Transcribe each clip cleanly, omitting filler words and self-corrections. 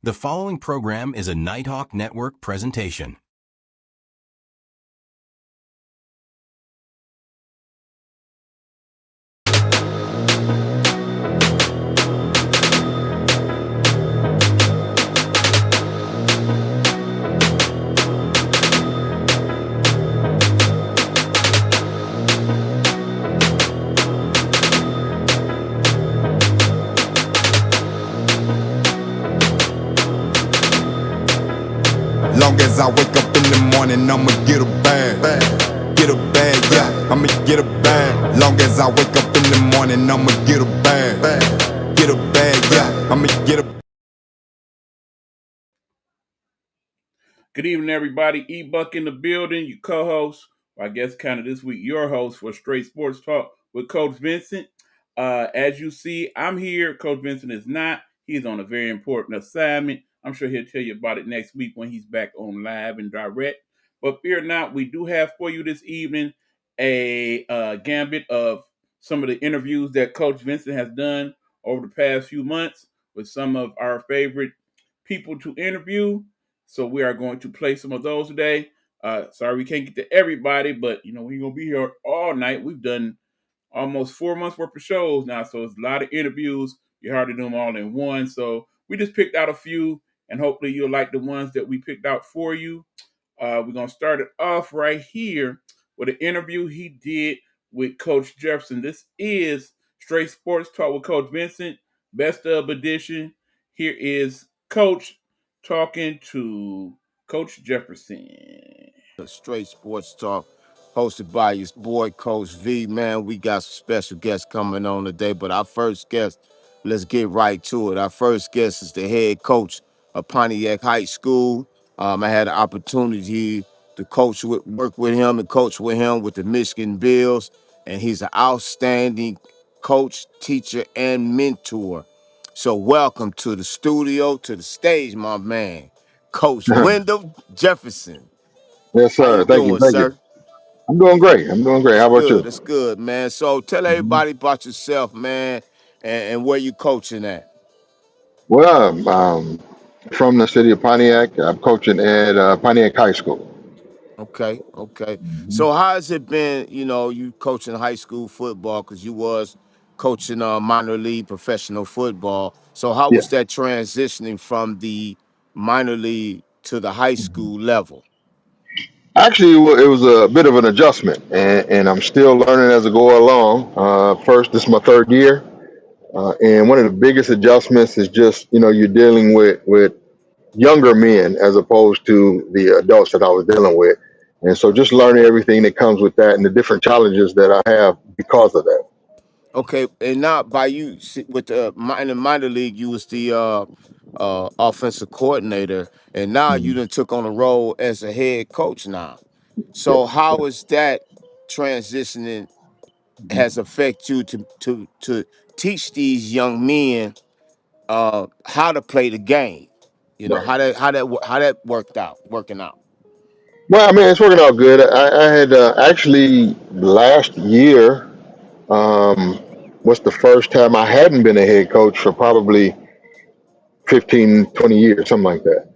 The following program is a Nighthawk Network presentation. Long as I wake up in the morning, I'ma get a bag. Get a bag, yeah, I'ma get a bag. Long as I wake up in the morning, I'ma get a bag. Get a bag, yeah, I'ma get a. Good evening, everybody. E-Buck in the building, your co-host, or I guess kind of this week, your host for Straight Sports Talk with Coach Vincent. As you see, I'm here. Coach Vincent is not. He's on a very important assignment. I'm sure he'll tell you about it next week when he's back on live and direct. But fear not, we do have for you this evening a gambit of some of the interviews that Coach Vincent has done over the past few months with some of our favorite people to interview. So we are going to play some of those today. Sorry we can't get to everybody, but we're gonna be here all night. We've done almost 4 months worth of shows now, so it's a lot of interviews. You're hard to do them all in one. So we just picked out a few, and hopefully you'll like the ones that we picked out for you. We're gonna start it off right here with an interview he did with Coach Jefferson. This is Straight Sports Talk with Coach Vincent, best of edition. Here is Coach talking to Coach Jefferson. Straight Sports Talk, hosted by your boy Coach V. Man, we got some special guests coming on today, but our first guest, let's get right to it. Our first guest is the head coach of Pontiac High School. I had the opportunity to work with him and coach with him with the Michigan Bills, and he's an outstanding coach, teacher, and mentor. So welcome to the studio, to the stage, my man, Coach Wendell Jefferson. Yes, How you sir. Thank you. doing, Thank you. sir? I'm doing great. I'm doing great. That's How about good. you? That's good, man. So tell everybody about yourself, man, and where you coaching at. Well, from the city of Pontiac. I'm coaching at Pontiac High School. Okay. So how has it been, you coaching high school football, because you was coaching minor league professional football. So how Yeah. was that transitioning from the minor league to the high school level? Actually, it was a bit of an adjustment, and I'm still learning as I go along. First, this is my third year, and one of the biggest adjustments is just you're dealing with younger men as opposed to the adults that I was dealing with, and so just learning everything that comes with that and the different challenges that I have because of that. Okay, and now by you with in the minor league, you was the offensive coordinator, and now you Mhm. done took on a role as a head coach now. Yeah. So how is that transitioning has affect you to teach these young men how to play the game? Right. How that working out. Well, I mean, it's working out good. I had actually last year um, was the first time I hadn't been a head coach for probably 15, 20 years, something like that.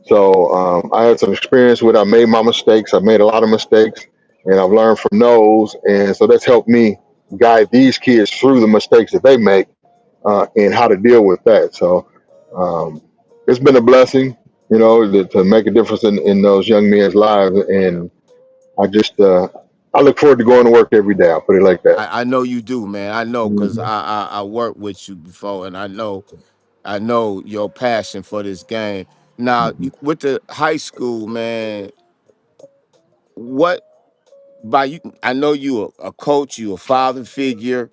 So I had some experience with. I made my mistakes. I made a lot of mistakes, and I've learned from those. And so that's helped me guide these kids through the mistakes that they make and how to deal with that. So um, it's been a blessing, to make a difference in those young men's lives. Yeah. And I look forward to going to work every day. I'll put it like that. I know you do, man. I know because Mhm. I worked with you before, and I know your passion for this game. Now, with the high school, man, what by you? I know you a coach, you a father figure,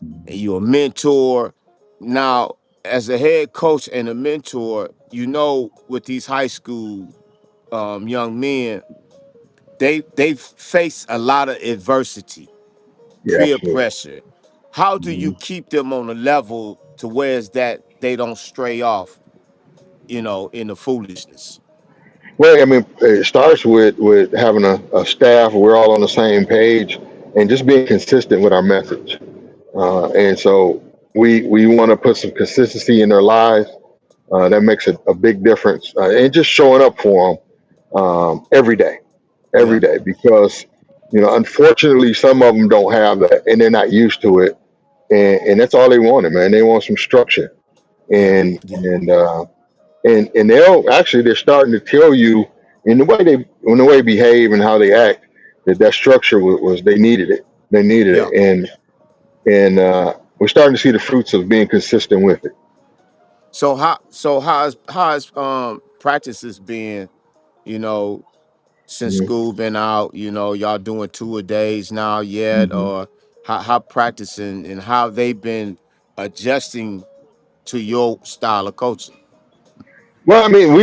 and you a mentor. Now, as a head coach and a mentor, with these high school young men, they face a lot of adversity, Yeah, peer absolutely. pressure. How do you Mhm. keep them on a level to where is that they don't stray off, in the foolishness? Well, I mean, it starts with having a staff where we're all on the same page and just being consistent with our message. And so we want to put some consistency in their lives. That makes a big difference, and just showing up for them every Yeah, day, because unfortunately, some of them don't have that, and they're not used to it, and that's all they wanted, man. They want some structure, yeah, and yeah, and uh, and they're starting to tell you in the way they behave and how they act, that structure was they needed it. They needed yeah. it, and we're starting to see the fruits of being consistent with it. So how's practices been? You know, since Mhm. school been out, y'all doing 2 a days now yet, Mhm. or how practicing and how they been adjusting to your style of coaching? Well, I mean, we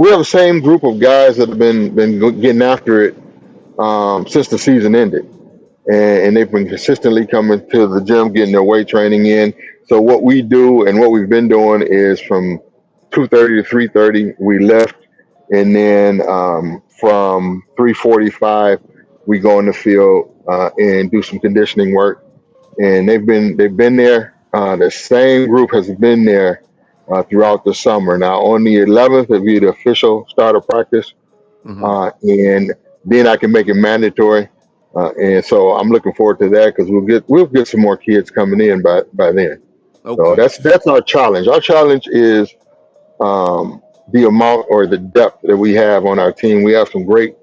have the same group of guys that have been getting after it since the season ended, and they've been consistently coming to the gym, getting their weight training in. So what we do and what we've been doing is from 2:30 to 3:30 we lift, and then from 3:45 we go in the field and do some conditioning work. And they've been there. The same group has been there throughout the summer. Now on the 11th it'll be the official start of practice, Hmm. and then I can make it mandatory. And so I'm looking forward to that, because we'll get some more kids coming in by then. So Okay. that's our challenge. Our challenge is the amount or the depth that we have on our team. We have some great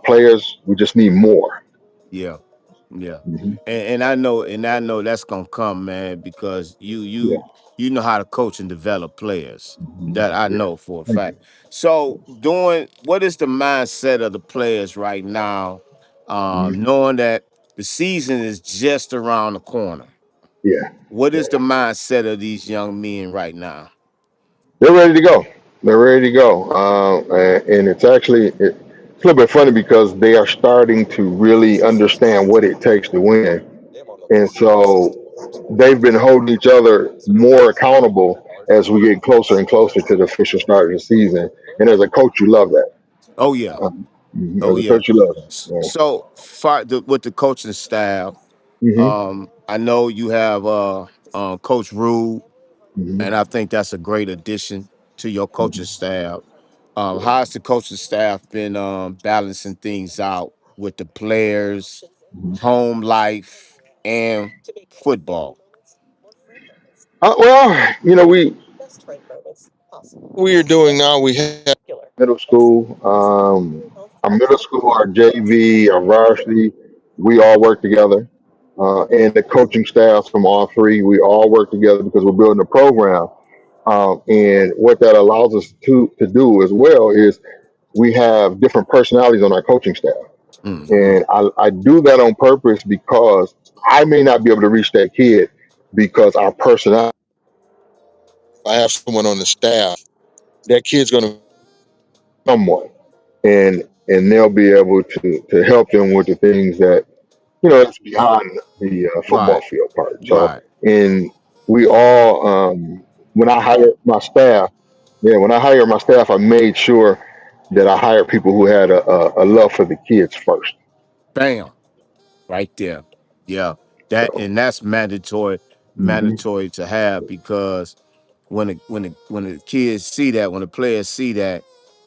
players. We just need more. Yeah. Yeah. Hmm. And I know that's gonna come, man, because you Yeah. you you know how to coach and develop players. Hmm. That I Yeah. know for a Thank you. fact. So doing what is the mindset of the players right now, Hmm. knowing that the season is just around the corner? Yeah. What Yeah. is the mindset of these young men right now? They're ready to go. They're ready to go. And it's a little bit funny, because they are starting to really understand what it takes to win. And so they've been holding each other more accountable as we get closer and closer to the official start of the season. And as a coach, you love that. Oh yeah. Oh As a yeah. coach, you love that. So with the coaching staff, Yeah. I know you have Coach Rule, Hmm. and I think that's a great addition to your coaching Hmm. staff. How's the coaching staff been balancing things out with the players, Hmm. home life, and football? Well, we are doing now. We have middle school, our middle school, our JV, our varsity. We all work together, and the coaching staffs from all three. We all work together because we're building a program. And what that allows us to do as well is we have different personalities on our coaching staff. Hmm. And I do that on purpose, because I may not be able to reach that kid, because our personality. If I have someone on the staff, that kid's going to someone, and they'll be able to help them with the things that that's beyond the football Right, field part. So, right. and we all, when I hire my staff, yeah, when I hire my staff, I made sure that I hired people who had a love for the kids first. Bam. Right there. Yeah. That So, and that's mandatory, mhm, mandatory to have, because when the kids see that, when the players see that,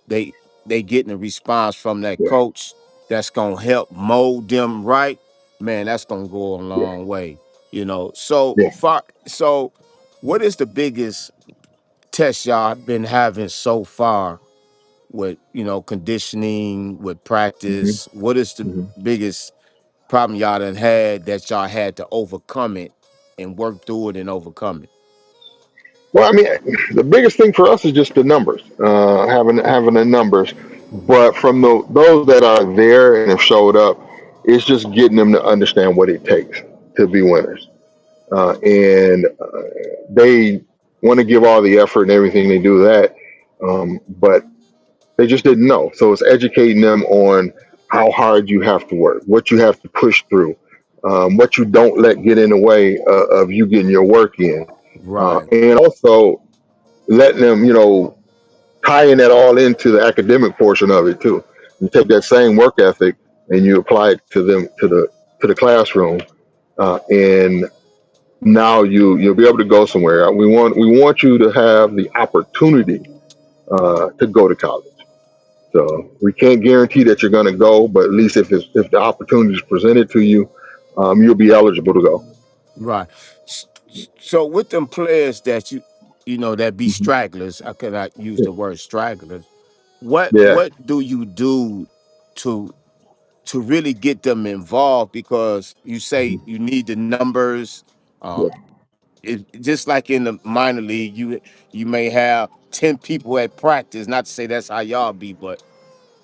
they they getting a response from that yeah, coach that's gonna help mold them right, man, that's gonna go a yeah, long way. So yeah. what is the biggest test y'all been having so far with conditioning, with Hmm. practice? What is the Hmm. biggest problem y'all done had that y'all had to overcome it and work through it and overcome it? Well, I mean, the biggest thing for us is just the numbers, having the numbers. But from those that are there and have showed up, it's just getting them to understand what it takes to be winners. And they want to give all the effort and everything, they do that, but they just didn't know. So it's educating them on how hard you have to work, what you have to push through, what you don't let get in the way of you getting your work in, Right. and also letting them, tying that all into the academic portion of it too. You take that same work ethic and you apply it to them, to the classroom, and now you'll be able to go somewhere. We want you to have the opportunity to go to college. So we can't guarantee that you're going to go, but at least if the opportunity is presented to you, you'll be eligible to go. Right. So with them players that you know that be Mhm. stragglers, I cannot use the word stragglers. What Yeah, what do you do to really get them involved? Because you say you need the numbers. yeah, Um, just like in the minor league, you may have 10 people at practice. Not to say that's how y'all be, but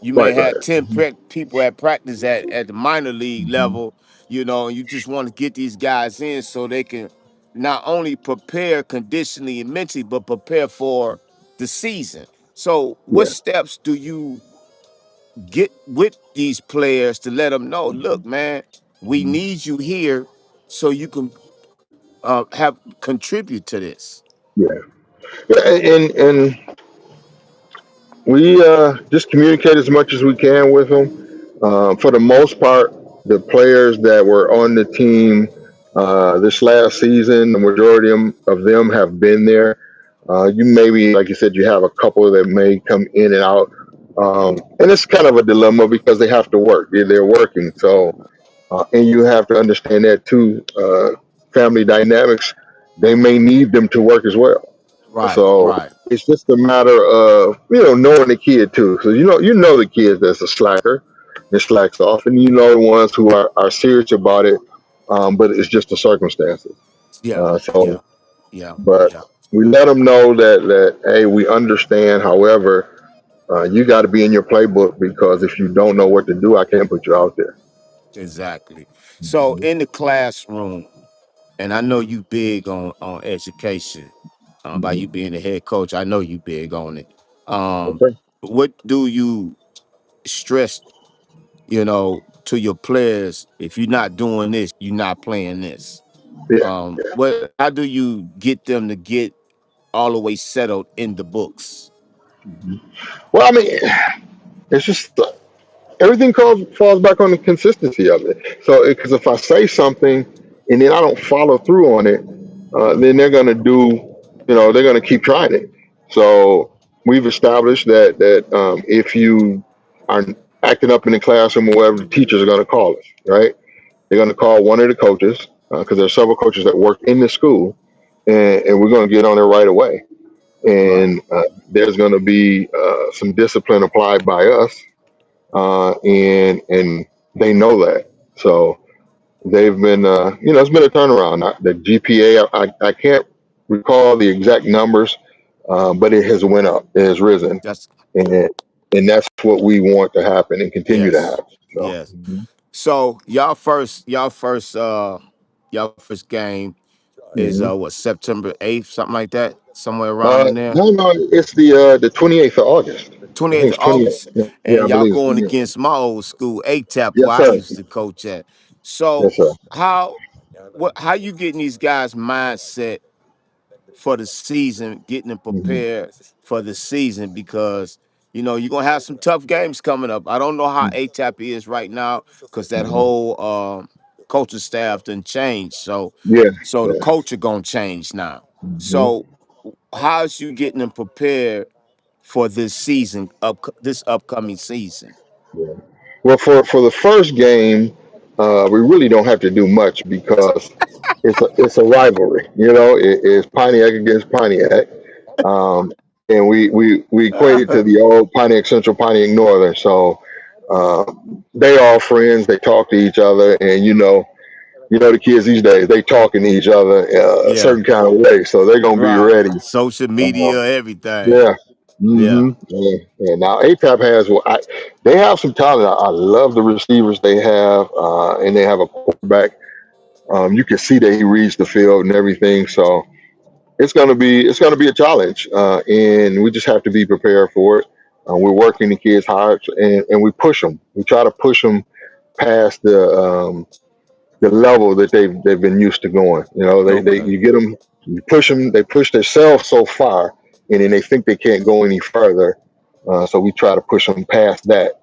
you may right, have right. 10 people at practice at the minor league Mhm. level, you know, and you just want to get these guys in so they can not only prepare conditionally and mentally, but prepare for the season. So, what Yeah, steps do you get with these players to let them know, look, man, we mhm. need you here so you can have contribute to this? Yeah, yeah, and we just communicate as much as we can with them. For the most part, the players that were on the team this last season, the majority of them have been there. You maybe, like you said, you have a couple that may come in and out, and it's kind of a dilemma because they have to work. They're working, so and you have to understand that too. Family dynamics, they may need them to work as well. Right, So right. it's just a matter of knowing the kid too. So you know the kid that's a slacker and slacks off, and you know the ones who are serious about it. But it's just the circumstances. Yeah, So, yeah, yeah, but yeah. we let them know that hey, we understand. However, you got to be in your playbook because if you don't know what to do, I can't put you out there. Exactly. So in the classroom, and I know you big on education. By Mhm. you being the head coach, I know you big on it. Okay. What do you stress, to your players? If you're not doing this, you're not playing this. Yeah. What? How do you get them to get all the way settled in the books? Mhm. Well, I mean, it's just everything falls back on the consistency of it. So, because if I say something and then I don't follow through on it, then they're going to they're going to keep trying it. So, we've established that if you are acting up in the classroom or whatever, the teachers are going to call us, right? They're going to call one of the coaches because there are several coaches that work in the school, and we're going to get on it right away. Right. And there's going to be some discipline applied by us and they know that. So they've been, it's been a turnaround. The GPA, I can't recall the exact numbers, but it has went up, it has risen, That's and and that's what we want to happen and continue to yes, have. So yes. So y'all first game is mhm. what, September 8th, something like that, somewhere around in there. No, it's the 28th of August. I think 28th it's of 28th. August, Yeah, yeah, and I y'all believe it's going 28th. against my old school, ATAP, Yes, where I sir. used to coach at. So Yes, sir. how you getting these guys mindset for the season, getting them Hmm. prepared for the season? Because you're gonna have some tough games coming up. I don't know how ATAP is right now because that Hmm. whole coaching staff done changed. So Yeah, so the yeah. culture gonna change now. Hmm. So how's you getting them prepared for this season, this upcoming season? Yeah. Well, for the first game, we really don't have to do much because it's a rivalry. It's Pontiac against Pontiac, um, and we equate it to the old Pontiac Central, Pontiac Northern. So uh, they all friends. They talk to each other, and the kids these days they talking to each other a Yeah, certain kind of way. So they're gonna be right. ready. Social Uh, media, everything. yeah. Yeah, Yeah. Now ATAP has they have some talent. I love the receivers they have, and they have a quarterback. You can see that he reads the field and everything. So it's gonna be a challenge, and we just have to be prepared for it. We're working the kids hard, and we push them. We try to push them past the level that they've been used to going. They okay. you get them, you push them, they push themselves so far, and then they think they can't go any further. So we try to push them past that,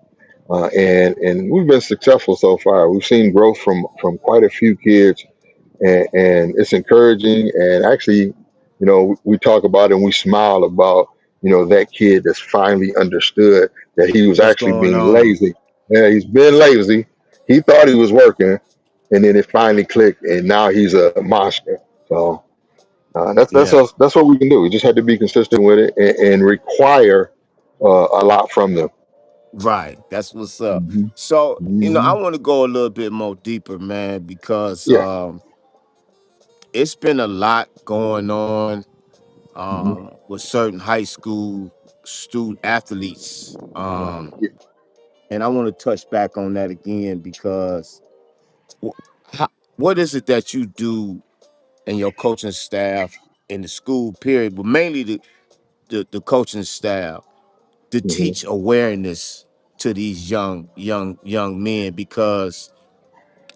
and we've been successful so far. We've seen growth from quite a few kids and it's encouraging. And actually, we talk about it and we smile about that kid that's finally understood that he was What's actually going being on? lazy. Yeah, he's been lazy. He thought he was working, and then it finally clicked, and now he's a monster. So Yeah, that's what we can do. We just had to be consistent with it and require a lot from them. right. That's what's up. Hmm. So, I Hmm. want to go a little bit more deeper, man, because Yeah. it's been a lot going on Hmm. with certain high school student athletes. Yeah. And I want to touch back on that again because wh- how, what is it that you do and your coaching staff in the school period, but mainly the coaching staff to Hmm. teach awareness to these young men because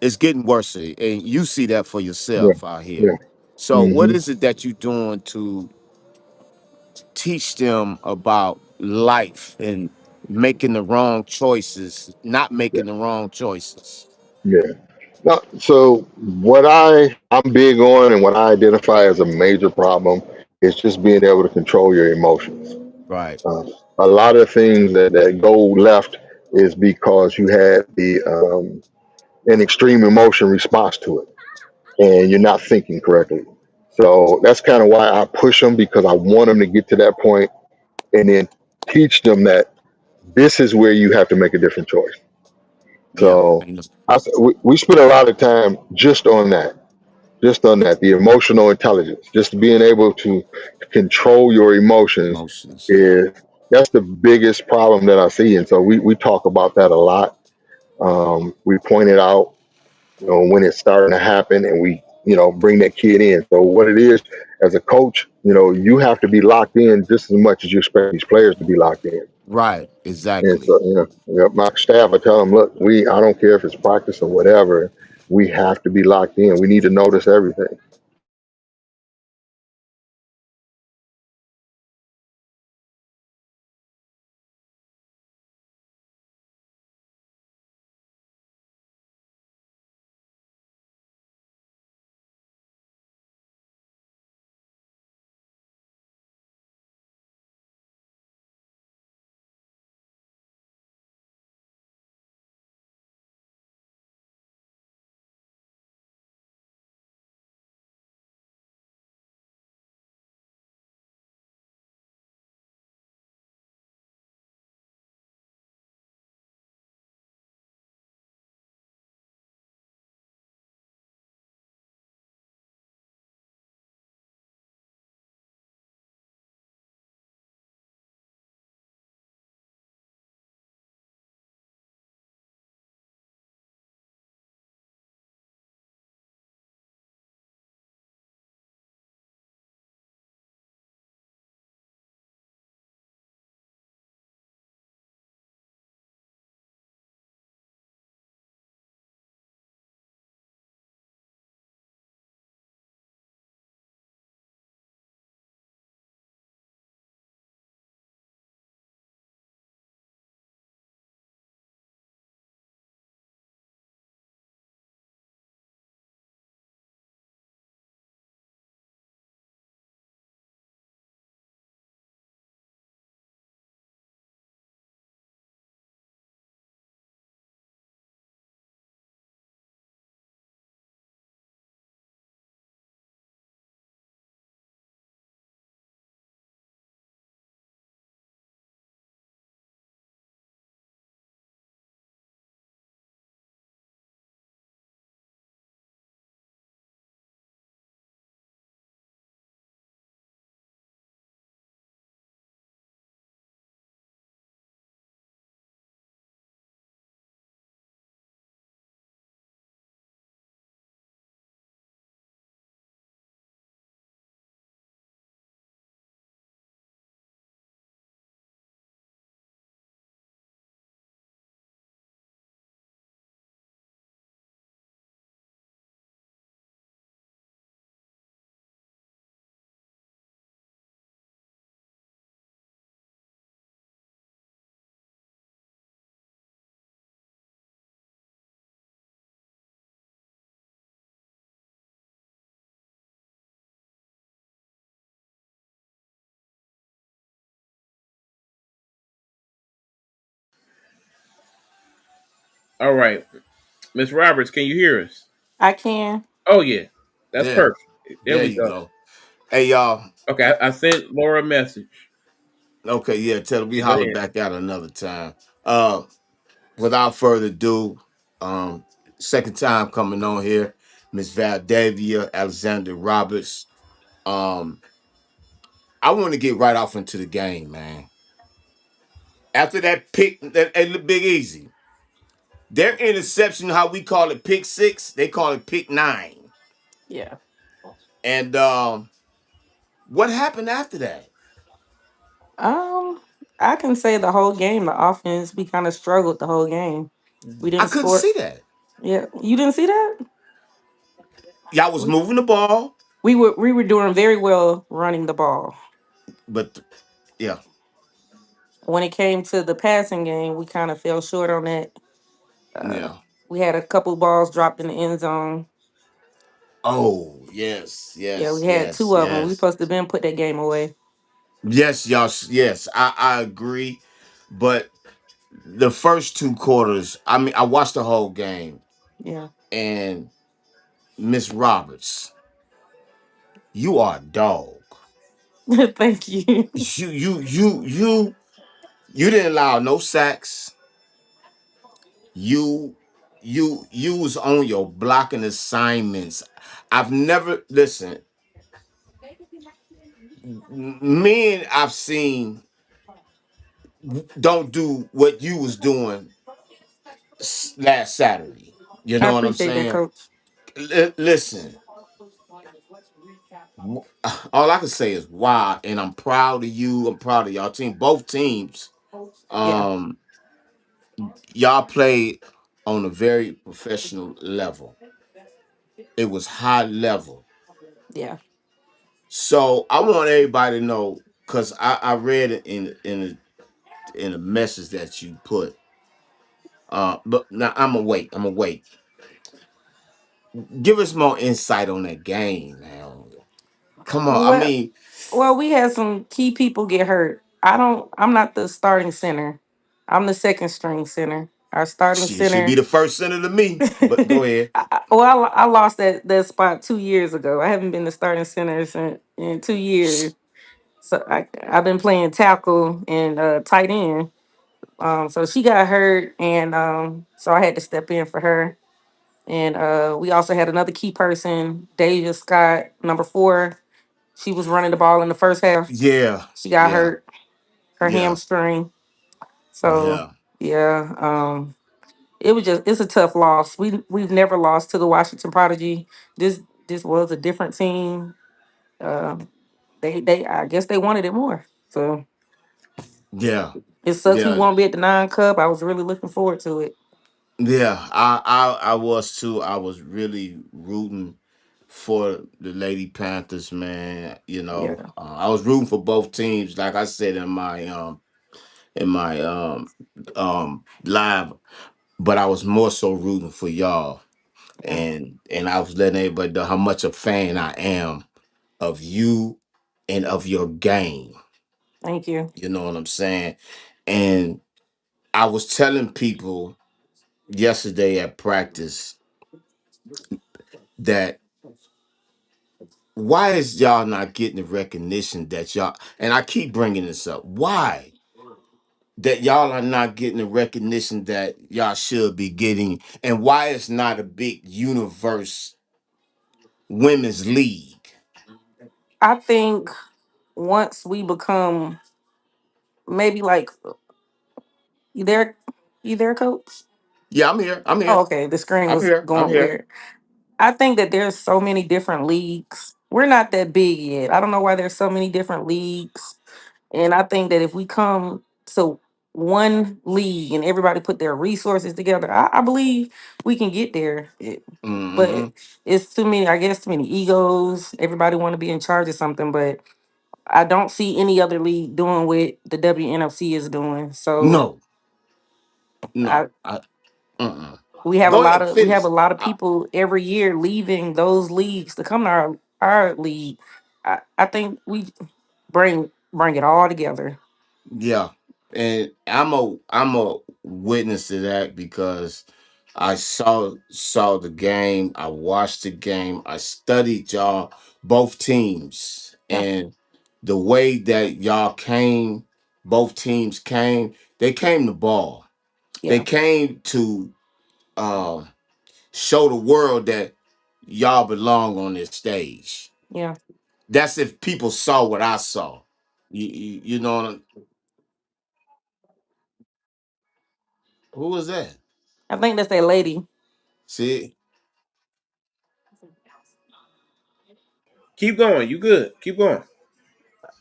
it's getting worse, and you see that for Yeah. yourself out here. Yeah. So, what Hmm. is it that you're doing to teach them about life and making the wrong choices, not Yeah. making the wrong choices? Yeah. No, so what I'm big on and what I identify as a major problem is just being able to control your emotions. Right. Uh, a lot of things that go left is because you had an extreme emotion response to it, and you're not thinking correctly. So that's kind of why I push them, because I want them to get to that point and then teach them that this is where you have to make a different choice. Yeah. So we spend a lot of time just on that, the emotional intelligence, just being able to control your emotions Emotions. Yeah. is that's the biggest problem that I see. And so we talk about that a lot. We point it out, when it's starting to happen, and we, bring that kid in. So what it is, as a coach, you have to be locked in just as much as you expect these players to be locked in. Right. And Exactly. so, my staff, I tell them, look, I don't care if it's practice or whatever, we have to be locked in. We need to notice everything. All right, Miss Roberts, can you hear us? I can. Oh yeah, that's Yeah, perfect. There there we you go. go. Hey y'all. Okay, I sent Laura a message. Okay, yeah, tell her we Go holler ahead. back out another time. Uh Without further ado, um, second time coming on here, Miss Valdavia, Alexander Roberts. Um, I want to get right off into the game, man. After that pick, that Big Easy, their interception, how we call it pick six, they call it pick nine. Yeah. And what happened after that? Um, I can say the whole game, the offense, we kind of struggled the whole game. We I didn't couldn't score. see that. Yeah, you didn't see that. Y'all was We moving the ball, we were doing very well running the ball. but yeah, When it came to the passing game, we kind of fell short on that. Uh, yeah. we had a couple balls dropped in the end zone. Oh, yes, Yeah, we yes, had yes, two of them. We yes. supposed to been put that game away. Yes, y'all. Yes, I agree. But the first two quarters, I mean, I watched the whole game, Yeah. and Miss Roberts, you are a dog. Thank you. You didn't allow no sacks. You you was on your blocking assignments. I've never listen. Men I've seen don't do what you was doing last Saturday. You I know what I'm appreciate that, saying? Coach. Listen, all I can say is wow, and I'm proud of you. I'm proud of y'all team. Both teams, Yeah. um, y'all played on a very professional level. It was high level. Yeah. So I want everybody to know because I read it in a message that you put. But now I'm gonna wait. I'm gonna wait. Give us more insight on that game, man. Come on. I Well, mean, well, we had some key people get hurt. I'm not the starting center. I'm the second string center. Our starting she should be center. the first center to me. But go ahead. I lost that spot 2 years ago. I haven't been the starting center in 2 years. So I've been playing tackle and tight end. So she got hurt, and so I had to step in for her. And we also had another key person, Deja Scott, number 4. She was running the ball in the first half. Yeah, She got yeah, hurt, her yeah, hamstring. So yeah, yeah, it's a tough loss. We've never lost to the Washington Prodigy. This was a different team. Uh, they I guess they wanted it more. So yeah, it sucks we yeah, won't be at the 9 Cup. I was really looking forward to it. yeah. I was too. I was really rooting for the Lady Panthers, man. Yeah, I was rooting for both teams. Like I said in my live, but I was more so rooting for y'all, yeah. and I was letting everybody know how much a fan I am of you and of your game. Thank you. You know what I'm saying? And I was telling people yesterday at practice that why is y'all not getting the recognition that y'all, and I keep bringing this up, why that y'all are not getting the recognition that y'all should be getting, and why it's not a big universe women's league. I think once we become maybe like you there, you there, coach? Yeah, I'm here. I'm Oh, here. okay. The screen I'm was here. I'm going here. weird. I think that there's so many different leagues. We're not that big yet. I don't know why there's so many different leagues. And I think that if we come to one league and everybody put their resources together, I believe we can get there. But Hmm. it's too many, I guess, too many egos. Everybody want to be in charge of something, but I don't see any other league doing what the WNFC is doing. So No, I, no. Uh-uh. Go ahead, we have finish. a lot of people every year leaving those leagues to come to our league. I think we bring it all together. Yeah, and I'm a witness to that because I saw the game. I watched the game. I studied y'all both teams Yeah, and the way that y'all came. Both teams came. They came to ball. They yeah, came to uh, show the world that y'all belong on this stage. yeah. That's if people saw what I saw. You know who was that? I think that's that lady. See, Keep going. You good. Keep going.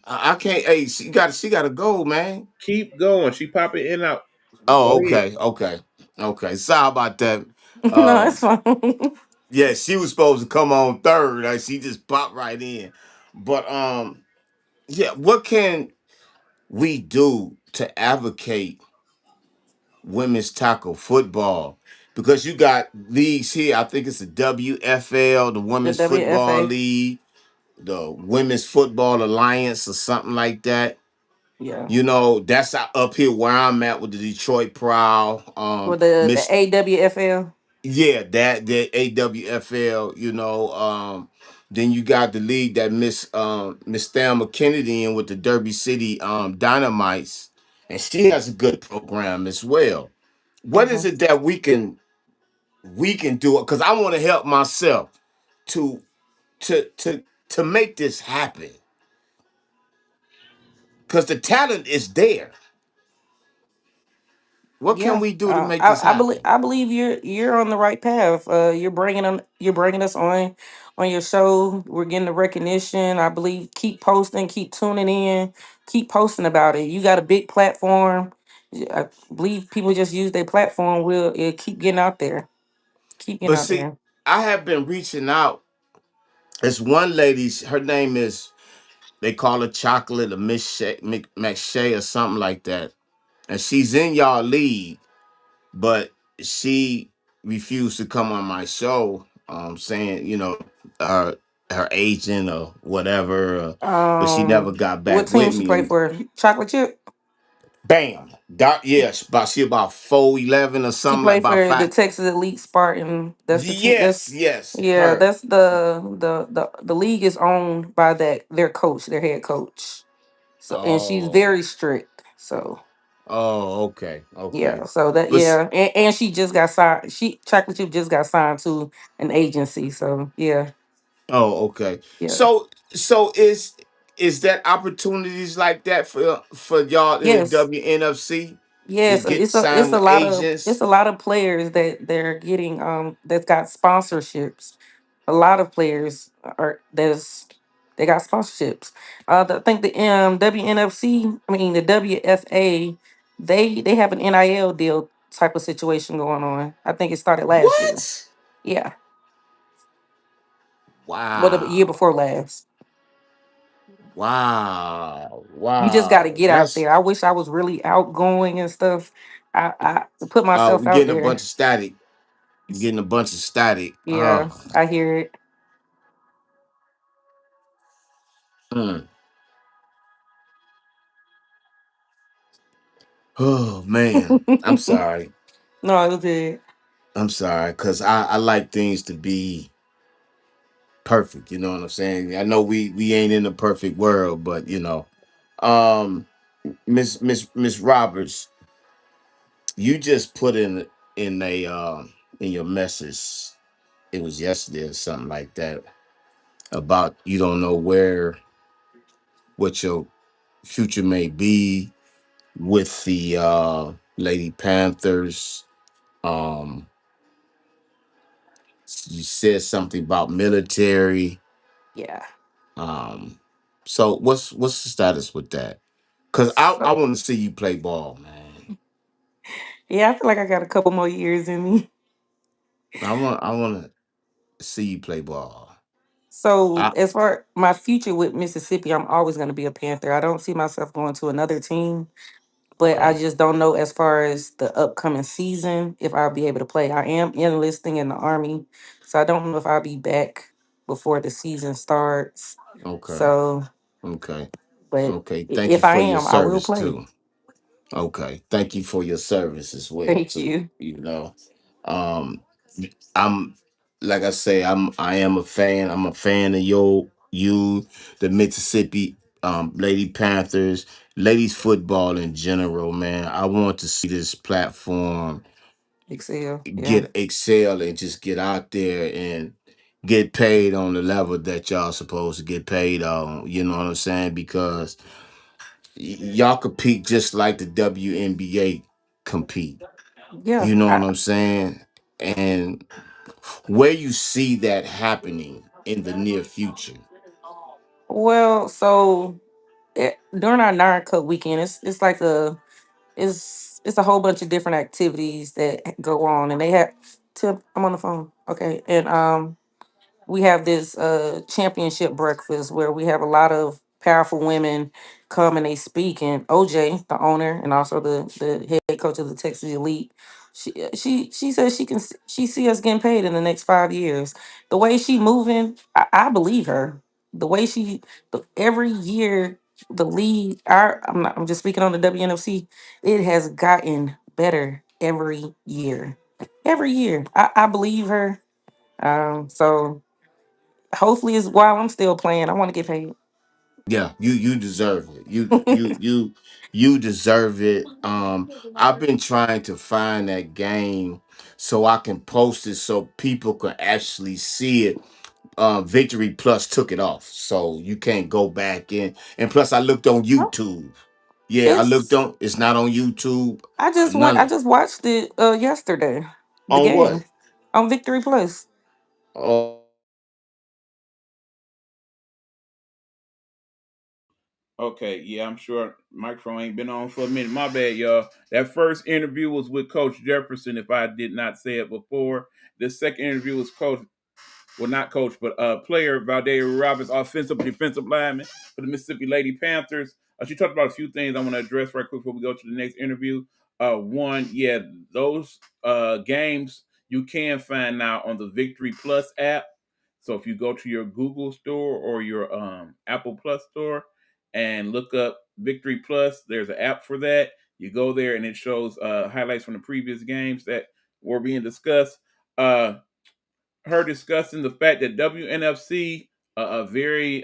I can't. Hey, she got to go, man. Keep going. She popping in and out. Oh, Go ahead. okay. Sorry about that. No, it's Um, fine. yeah, she was supposed to come on third. Like she just popped right in. But yeah, what can we do to advocate women's tackle football? Because you got leagues here. I think it's the WFL, the The Women's Football WFA. League, the Women's Football Alliance, or something like that. Yeah. You know, that's up here where I'm at with the Detroit Prowl. Or the Miss AWFL. Yeah, that the AWFL, then you got the league that Miss Thelma Kennedy in with the Derby City Dynamites, and she has a good program as well. What Hmm. is it that we can do? Because I want to help myself to to make this happen. Because the talent is there. What can Yeah, we do to make this I believe happen? you're on the right path. You're bringing us on your show. We're getting the recognition. I believe keep posting, keep tuning in, keep posting about it. You got a big platform. I believe people just use their platform. Will it keep getting out there? Keep getting But out see, there. I have been reaching out. It's one lady. Her name is, they call her Chocolate or McShay or something like that. And she's in y'all league, but she refused to come on my show, saying, her her agent or whatever, but she never got What back team with she me. play And for? Chocolate chip. bam, yes, about 4'11" or She something, like played about for the five. Texas Elite Spartan. That's the team. That's Yes, yeah. her. That's the league is owned by their coach, their head coach. So and she's Oh, very strict. So okay. yeah. So that But yeah, and she just got signed. She Chocolate Chip just got signed to an agency. So yeah, Oh, okay. yeah. So is that opportunities like that for y'all in the Yes. WNFC to Yes, get it's signed a with lot of agents? players that they're getting that's got sponsorships. A lot of players are they got sponsorships. I think the WNFC, I mean the WFA, they have an NIL deal type of situation going on. I think it started last year. What? Yeah, well the year Wow. before last. Wow. You just got to Wow. get out That's there. I wish I was really outgoing and stuff. I put myself we out getting a there. bunch of static. You getting a bunch of static. Yeah, I hear it. Mm. Oh man. I'm sorry. No, it was good. I'm sorry. Cause I like things to be perfect. You know what I'm saying? I know we ain't in a perfect world, but Um, Miss Roberts, you just put in your message. It was yesterday or something like that about you don't know what your future may be with the Lady Panthers. Um, you said something about military. Yeah. Um, so what's the status with that? Cause I So want to see you play ball, man. yeah, I feel like I got a couple more years in me. I want to see you play ball. So I as far my future with Mississippi, I'm always going to be a Panther. I don't see myself going to another team, but I okay. just don't know as far as the upcoming season if I'll be able to play. I am enlisting in the Army, so I don't know if I'll be back before the season starts. Okay. So, Okay. but Okay. Thank you if I for your am, I will service play. too. Okay. Thank you for your service as well Thank too. you. You know. Um, I'm like I say, I am a fan. I'm a fan of the Mississippi Lady Panthers, ladies football in general, man. I want to see this platform Excel. Yeah. get excel and just get out there and get paid on the level that y'all supposed to get paid on. You know what I'm saying? Because y'all compete just like the WNBA compete. Yeah. You know what I'm saying? And where you see that happening in the near future. Well, so during our Nine Cup weekend, it's like it's a whole bunch of different activities that go on, and they have. Tip, I'm on the phone. Okay, and we have this championship breakfast where we have a lot of powerful women come and they speak, and OJ, the owner and also the head coach of the Texas Elite, she says she see us getting paid in the next 5 years. The way she moving, I believe her. The way every year the league, I'm just speaking on the WNFC, it has gotten better every year. I believe her. So hopefully it's while I'm still playing. I want to get paid. Yeah, you deserve it. You deserve it. I've been trying to find that game so I can post it so people can actually see it. Victory Plus took it off, so you can't go back in. And plus, I looked on Oh, YouTube. Yeah, I looked it's on. It's not on YouTube. I None just watched it yesterday. The on game what? on Victory Plus. Oh, Okay, yeah, I'm sure microphone ain't been on for a minute. My bad, y'all. That first interview was with Coach Jefferson, if I did not say it before. The second interview was Coach, well, not coach, but player Valdez Roberts, offensive defensive lineman for the Mississippi Lady Panthers. She talked about a few things I want to address right quick before we go to the next interview. One, yeah, those games you can find now on the Victory Plus app. So if you go to your Google store or your Apple Plus store and look up Victory Plus, there's an app for that. You go there and it shows highlights from the previous games that were being discussed. Her discussing the fact that WNFC, a very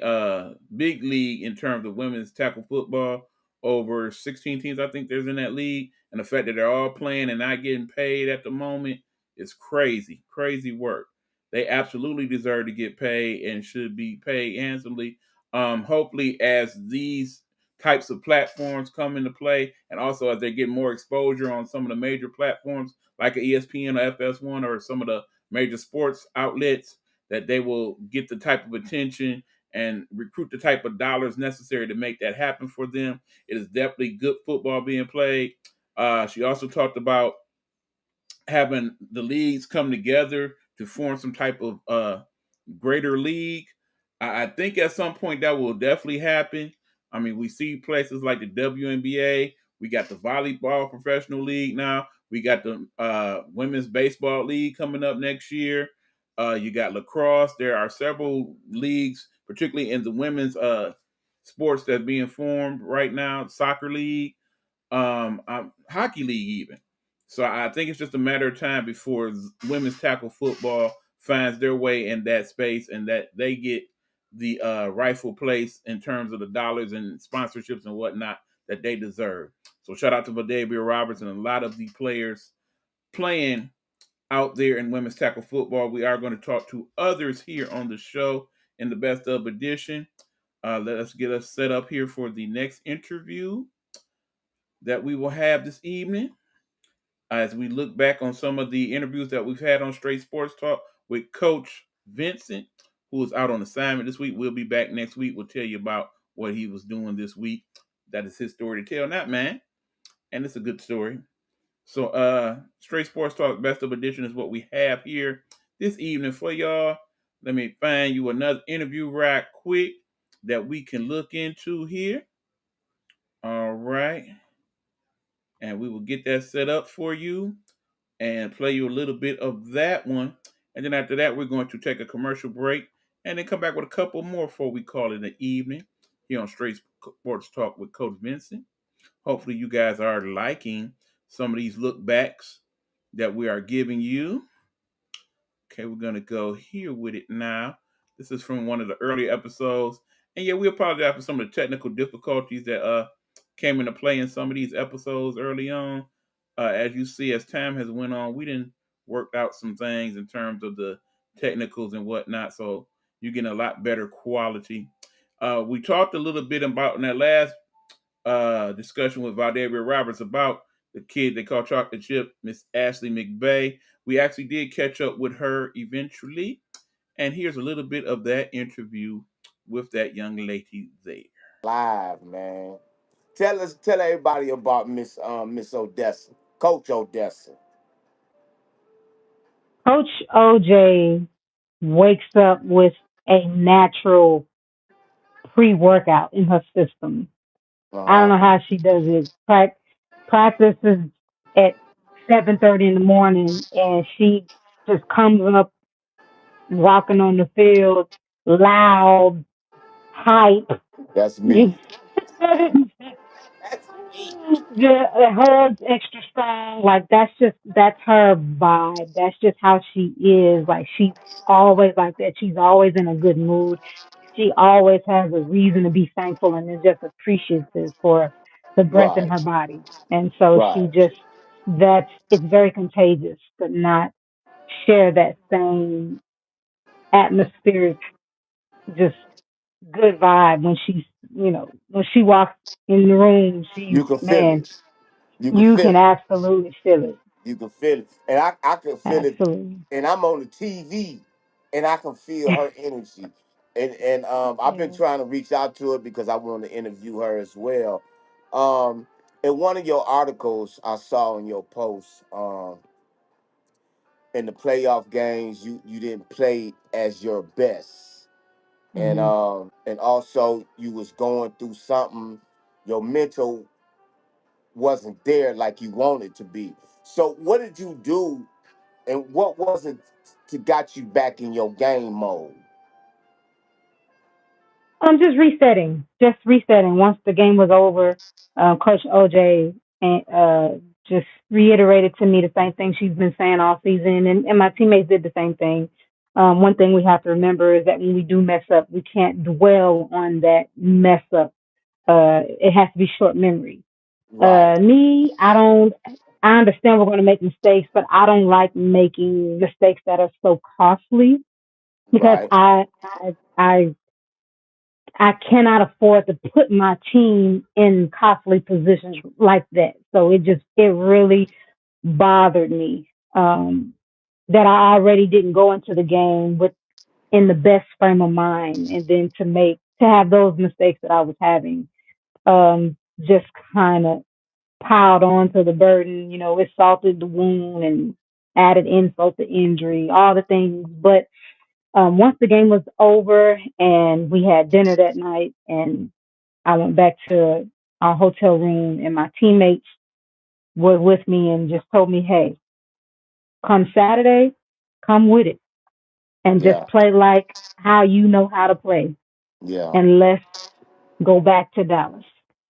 big league in terms of women's tackle football, over 16 teams I think there's in that league, and the fact that they're all playing and not getting paid at the moment is crazy, crazy work. They absolutely deserve to get paid and should be paid handsomely. Hopefully, as these types of platforms come into play, and also as they get more exposure on some of the major platforms like ESPN or FS1 or some of the major sports outlets, that they will get the type of attention and recruit the type of dollars necessary to make that happen for them. It is definitely good football being played. She also talked about having the leagues come together to form some type of greater league. I think at some point that will definitely happen. I mean, we see places like the WNBA. We got the volleyball professional league now. We got the women's baseball league coming up next year. You got lacrosse. There are several leagues, particularly in the women's sports that's being formed right now. Soccer league, hockey league even. So I think it's just a matter of time before women's tackle football finds their way in that space and that they get the rightful place in terms of the dollars and sponsorships and whatnot that they deserve. So shout out to Valdez Roberts and a lot of the players playing out there in women's tackle football. We are going to talk to others here on the show in the best of edition. Let us get us set up here for the next interview that we will have this evening as we look back on some of the interviews that we've had on Straight Sports Talk with Coach Vincent, who is out on assignment this week. We'll be back next week. We'll tell you about what he was doing this week. That is his story to tell, not man. And it's a good story. So Straight Sports Talk Best of Edition is what we have here this evening for y'all. Let me find you another interview right quick that we can look into here. All right. And we will get that set up for you and play you a little bit of that one. And then after that, we're going to take a commercial break and then come back with a couple more before we call it an evening here on Straight Sports Talk with Coach Vincent. Hopefully, you guys are liking some of these look backs that we are giving you. Okay, we're gonna go here with it now. This is from one of the earlier episodes, and yeah, we apologize for some of the technical difficulties that came into play in some of these episodes early on. As you see, as time has went on, we didn't work out some things in terms of the technicals and whatnot, so you're getting a lot better quality. We talked a little bit about in that last discussion with Valdavia Roberts about the kid they call Chocolate Chip, Miss Ashley McBay. We actually did catch up with her eventually, and here's a little bit of that interview with that young lady there. Live, man. Tell everybody about Miss Odessa, Coach Odessa. Coach OJ wakes up with a natural pre-workout in her system. Uh I don't huh. know how she does it. Practices at 7:30 in the morning, and she just comes up walking on the field, loud, hype. That's me. That's me. The hugs extra strong. Like that's her vibe. That's just how she is. Like she's always like that. She's always in a good mood. She always has a reason to be thankful and is just appreciative for the breath in Right. her body. And so she Right. just that's it's very contagious to not share that same atmospheric, just good vibe when she's when she walks in the room. She's You can feel man, it. You can you can feel it. absolutely feel it. You can feel it. And I can feel it. Absolutely. And I'm on the TV and I can feel her energy. And I've been Yeah. trying to reach out to her because I want to interview her as well. Um, in one of your articles I saw in your post, in the playoff games, you didn't play as your best. Hmm. And also you was going through something, your mental wasn't there like you wanted to be. So what did you do and what was it to got you back in your game mode? Just resetting. Just resetting. Once the game was over, Coach OJ just reiterated to me the same thing she's been saying all season, and my teammates did the same thing. One thing we have to remember is that when we do mess up, we can't dwell on that mess up. It has to be short memory. Right, Me, I don't. I understand we're going to make mistakes, but I don't like making mistakes that are so costly because right. I cannot afford to put my team in costly positions like that. So it really bothered me that I already didn't go into the game with in the best frame of mind, and then to have those mistakes that I was having just kind of piled on to the burden. You know, it salted the wound and added insult to injury, all the things. But once the game was over and we had dinner that night, and I went back to our hotel room, and my teammates were with me and just told me, hey, come Saturday, come with it and just Yeah, play like how you know how to play. yeah. And let's go back to Dallas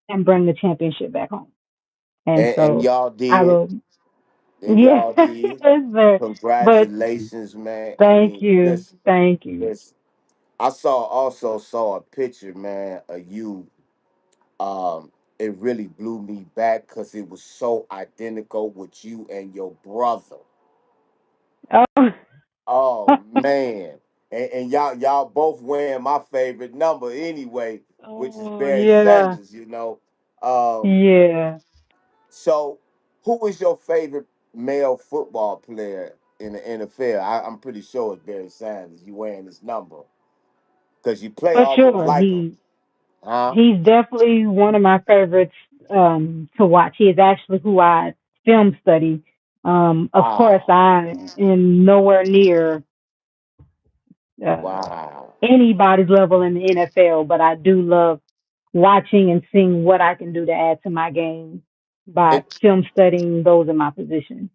and bring the championship back home. And And so y'all I did. go, And yeah, y'all did. sir. But Congratulations, man. I thank mean, you. listen, Thank you. listen. I also saw a picture, man, of you. Um, it really blew me back because it was so identical with you and your brother. Oh, Oh man. And y'all both wearing my favorite number anyway, which is oh Barry yeah. Sanders, you know. Um, Yeah. so who is your favorite male football player in the NFL? I'm pretty sure it's Barry Sanders. You wearing his number. Because you play For almost sure. like him. Huh? He's definitely one of my favorites to watch. He is actually who I film study. Of course, Wow. I am nowhere near uh, Wow. anybody's level in the NFL, but I do love watching and seeing what I can do to add to my game by And film studying those in my position.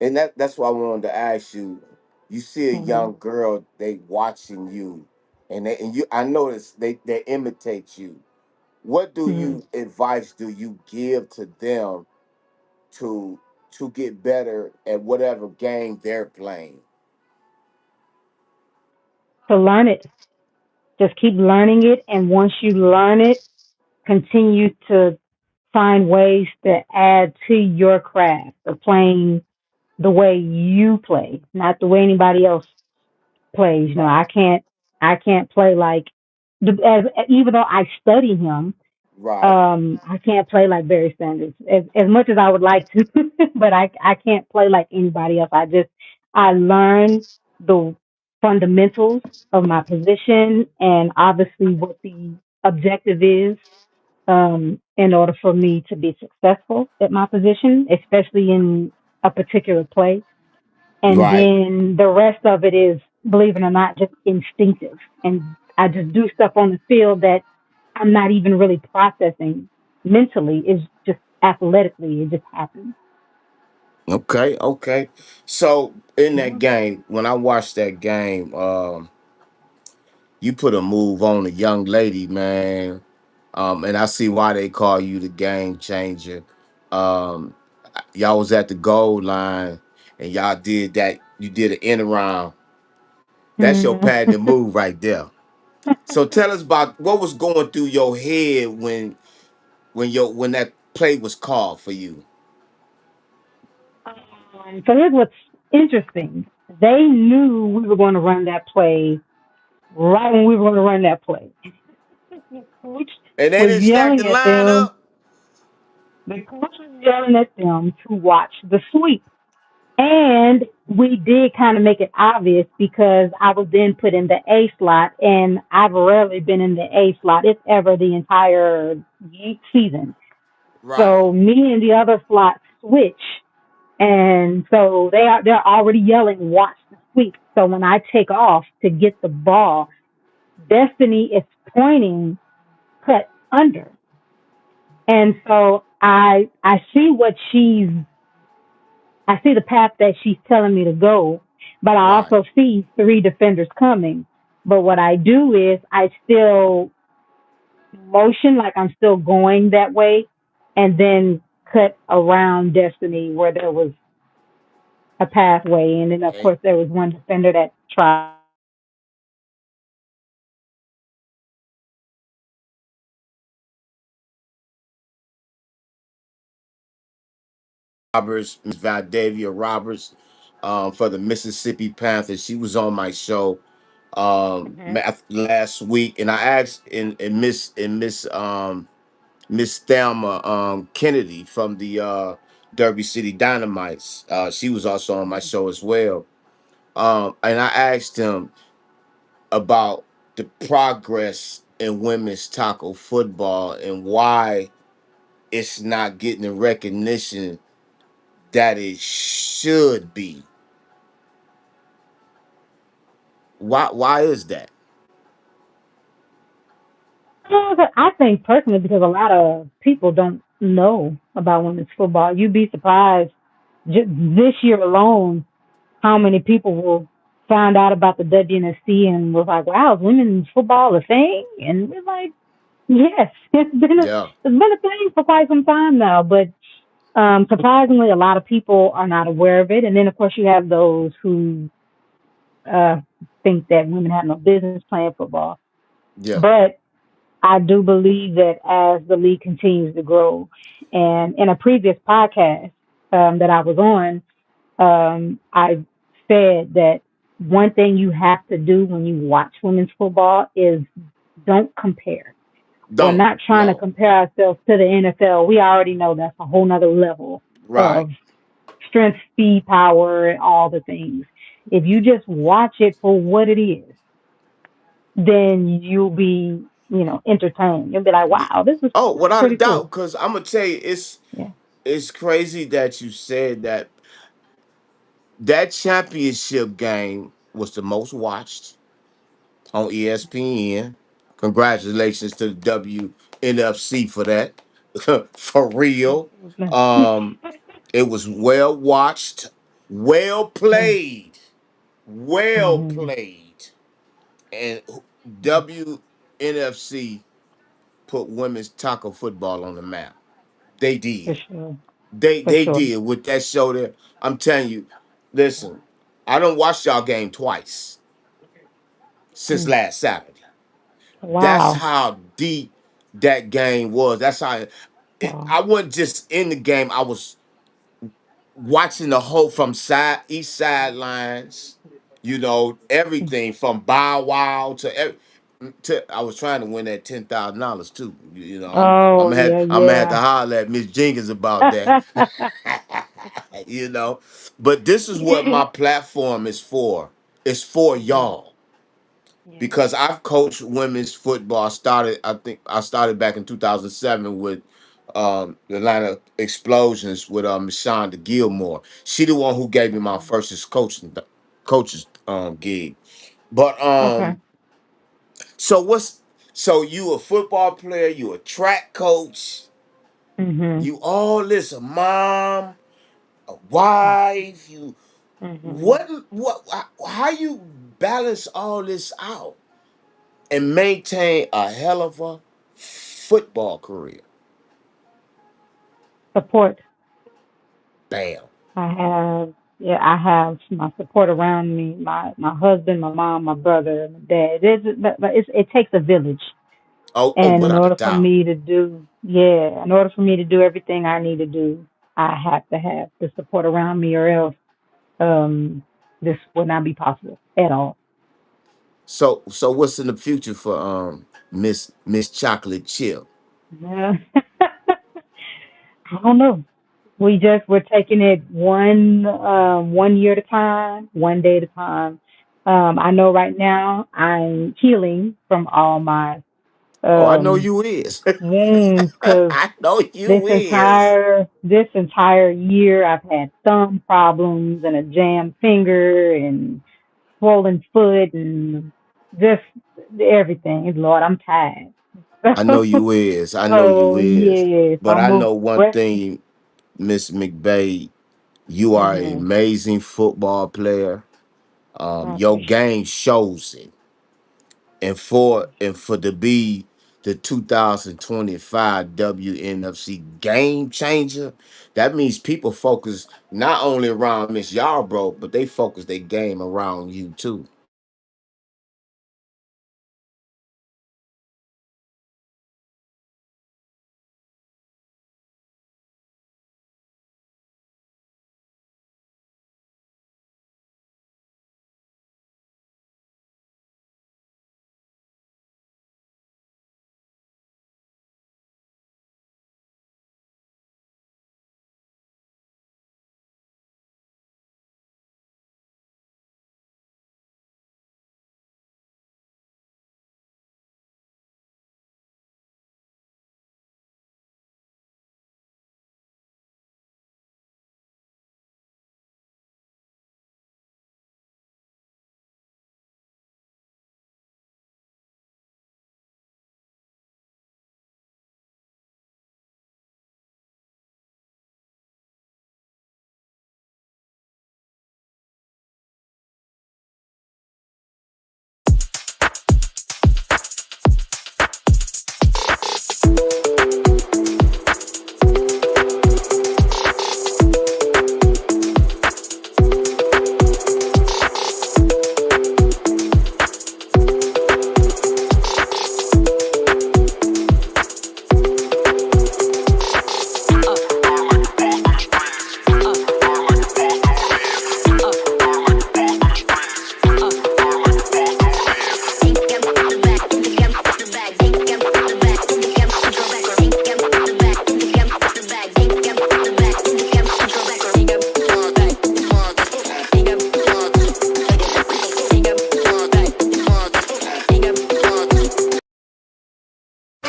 and that's why I wanted to ask you. You see a Hmm. young girl, they watching you, and you. I notice they imitate you. What do Hmm. you advice do you give to them to to get better at whatever game they're playing? To learn it, just keep learning it. And once you learn it, continue to find ways to add to your craft of playing the way you play, not the way anybody else plays. You know, Right. I can't play like, even though I study him, Right. I can't play like Barry Sanders as much as I would like to, but I can't play like anybody else. I learn the fundamentals of my position and obviously what the objective is, in order for me to be successful at my position, especially in a particular play. And Right. then the rest of it is, believe it or not, just instinctive. And I just do stuff on the field that I'm not even really processing mentally. It's just athletically, it just happens. Okay. Okay. So in that Yeah. game, when I watched that game, you put a move on a young lady, man. And I see why they call you the game changer. Um, y'all was at the goal line and y'all did that. You did an end around. That's your Mm. patented move right there. So tell us about what was going through your head when that play was called for you. So here's what's interesting. They knew we were going to run that play right when we were going to run that play. The coach And they was didn't stack the yelling at line them. up. The coach was yelling at them to watch the sweep. And we did kind of make it obvious because I was then put in the A slot, and I've rarely been in the A slot, if ever, the entire season. Right. So me and the other slot switch, and so they're already yelling, "Watch the sweep!" So when I take off to get the ball, Destiny is pointing cut under, and so I see the path that she's telling me to go, but I Right. also see three defenders coming. But what I do is I still motion like I'm still going that way and then cut around Destiny where there was a pathway. And then, of Okay. course, there was one defender that tried. Roberts, Miss Valdavia Roberts, for the Mississippi Panthers. She was on my show Mhm. last week, and I asked Miss Thelma Kennedy from the Derby City Dynamites. She was also on my show as well. And I asked him about the progress in women's tackle football and why it's not getting the recognition that it should be. Why is that? I think personally, because a lot of people don't know about women's football. You'd be surprised just this year alone how many people will find out about the WNSC and was like, "Wow, is women's football a thing?" And we're like, "Yes, Yeah. it's been a thing for quite some time now." But surprisingly, a lot of people are not aware of it. And then, of course, you have those who uh, think that women have no business playing football. Yeah. But I do believe that as the league continues to grow, and in a previous podcast that I was on, I said that one thing you have to do when you watch women's football is don't compare. We're Don't. not trying to No. compare ourselves to the NFL. We already know that's a whole nother level Right. of strength, speed, power, and all the things. If you just watch it for what it is, then you'll be, entertained. You'll be like, The- wow, this is oh, this is without a pretty doubt, cool. because I'm gonna tell you, Yeah. it's crazy that you said that that championship game was the most watched on ESPN. Congratulations to the WNFC for that. For real. Absolutely. Um, it was well watched, well played, well Mm-hmm. played. And WNFC put women's tackle football on the map. They For did. sure. They for they sure. did with that show there. I'm telling you, listen, I don't watch y'all game twice since Mm. last Saturday. That's Wow. how deep that game was. That's how Wow. I wasn't just in the game. I was watching the whole from east sidelines. You know everything from Bow Wow to I was trying to win that $10,000 too. You know Oh yeah, I'm gonna have to yeah. holler at Miss Jenkins about that. You know, but this is what my platform is for. It's for Yeah. y'all Yeah. because I've coached women's football. I think I started back in 2007 with the Atlanta Explosions with Miss Shonda Gilmore. She the one who gave me my first coaches gig. But Okay. so what's so you a football player, you a track coach, Mhm. you all this a mom, a wife, you Mhm. what how you balance all this out and maintain a hell of a football career? Support. Bam. I have, yeah, I have my support around me. My husband, my mom, my brother, my dad. It takes a village. Oh, And in without a order for doubt. me to do, yeah, in order for me to do everything I need to do, I have to have the support around me, or else this would not be possible at all. So what's in the future for Miss Chocolate Chip? Yeah. I don't know. We're taking it one year at a time, one day at a time. I know right now I'm healing from all my Oh, I know um you is. wounds because I know you is. this entire year I've had thumb problems and a jammed finger and swollen foot and just everything. Lord, I'm tired. I know you is. I know you So is. yeah, so But I'm I moving know one rest. thing, Miss McVeigh, you are an Mhm. amazing football player. I Your appreciate game shows it. And for to be the 2025 WNFC game changer, that means people focus not only around Miss Yarbrough, but they focus their game around you too.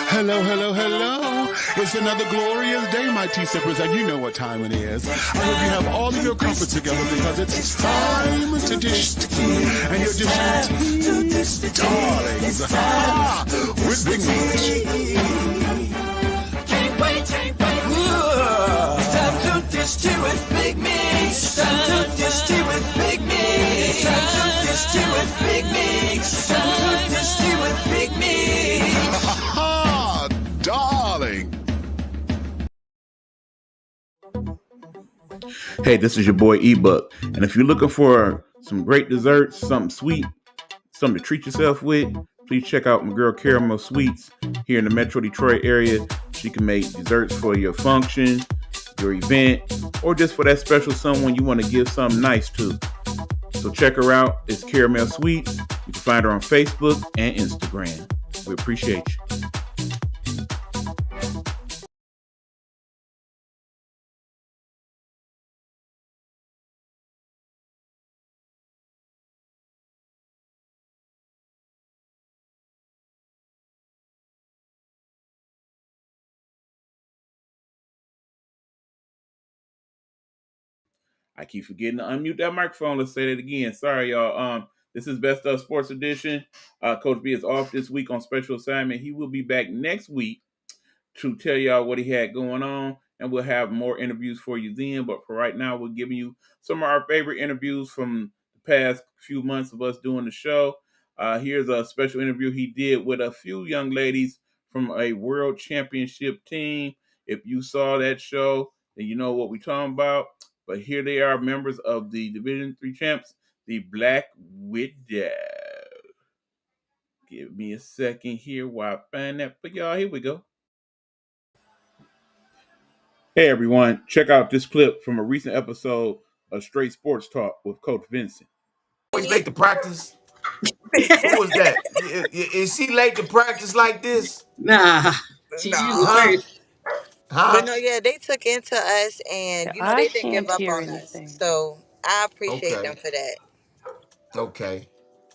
Hello, hello, hello. It's another glorious day, my tea sippers, and you know what time it is. I hope you have all of your comfort together because it's time to dish tea. And you're dishing tea, darlings. With Big Meat. Can't wait, can't wait. It's time to dish tea with Big Meat. It's time to dish tea with Big Meat. It's time to dish tea with Big Meat. It's time to dish tea with Big Meat. Darling. Hey, this is your boy Ebook. And if you're looking for some great desserts, something sweet, something to treat yourself with, please check out my girl Caramel Sweets here in the Metro Detroit area. She can make desserts for your function, your event, or just for that special someone you want to give something nice to. So check her out. It's Caramel Sweets. You can find her on Facebook and Instagram. We appreciate you. I keep forgetting to unmute that microphone. Let's say that again. Sorry, y'all. This is Best of Sports Edition. Coach B is off this week on special assignment. He will be back next week to tell y'all what he had going on, and we'll have more interviews for you then. But for right now, we're giving you some of our favorite interviews from the past few months of us doing the show. Here's a special interview he did with a few young ladies from a world championship team. If you saw that show, then you know what we're talking about. But here they are, members of the Division III champs, the Black Widow. Give me a second here while I find that for y'all. Here we go. Hey everyone, check out this clip from a recent episode of Straight Sports Talk with Coach Vincent. Always late to practice. Who was that? Is she late to practice like this? Nah, she's usually Huh? first. Huh? But no, yeah, they took into us, and I they didn't give can't up hear on us. anything. So I appreciate them Okay. for that. Okay.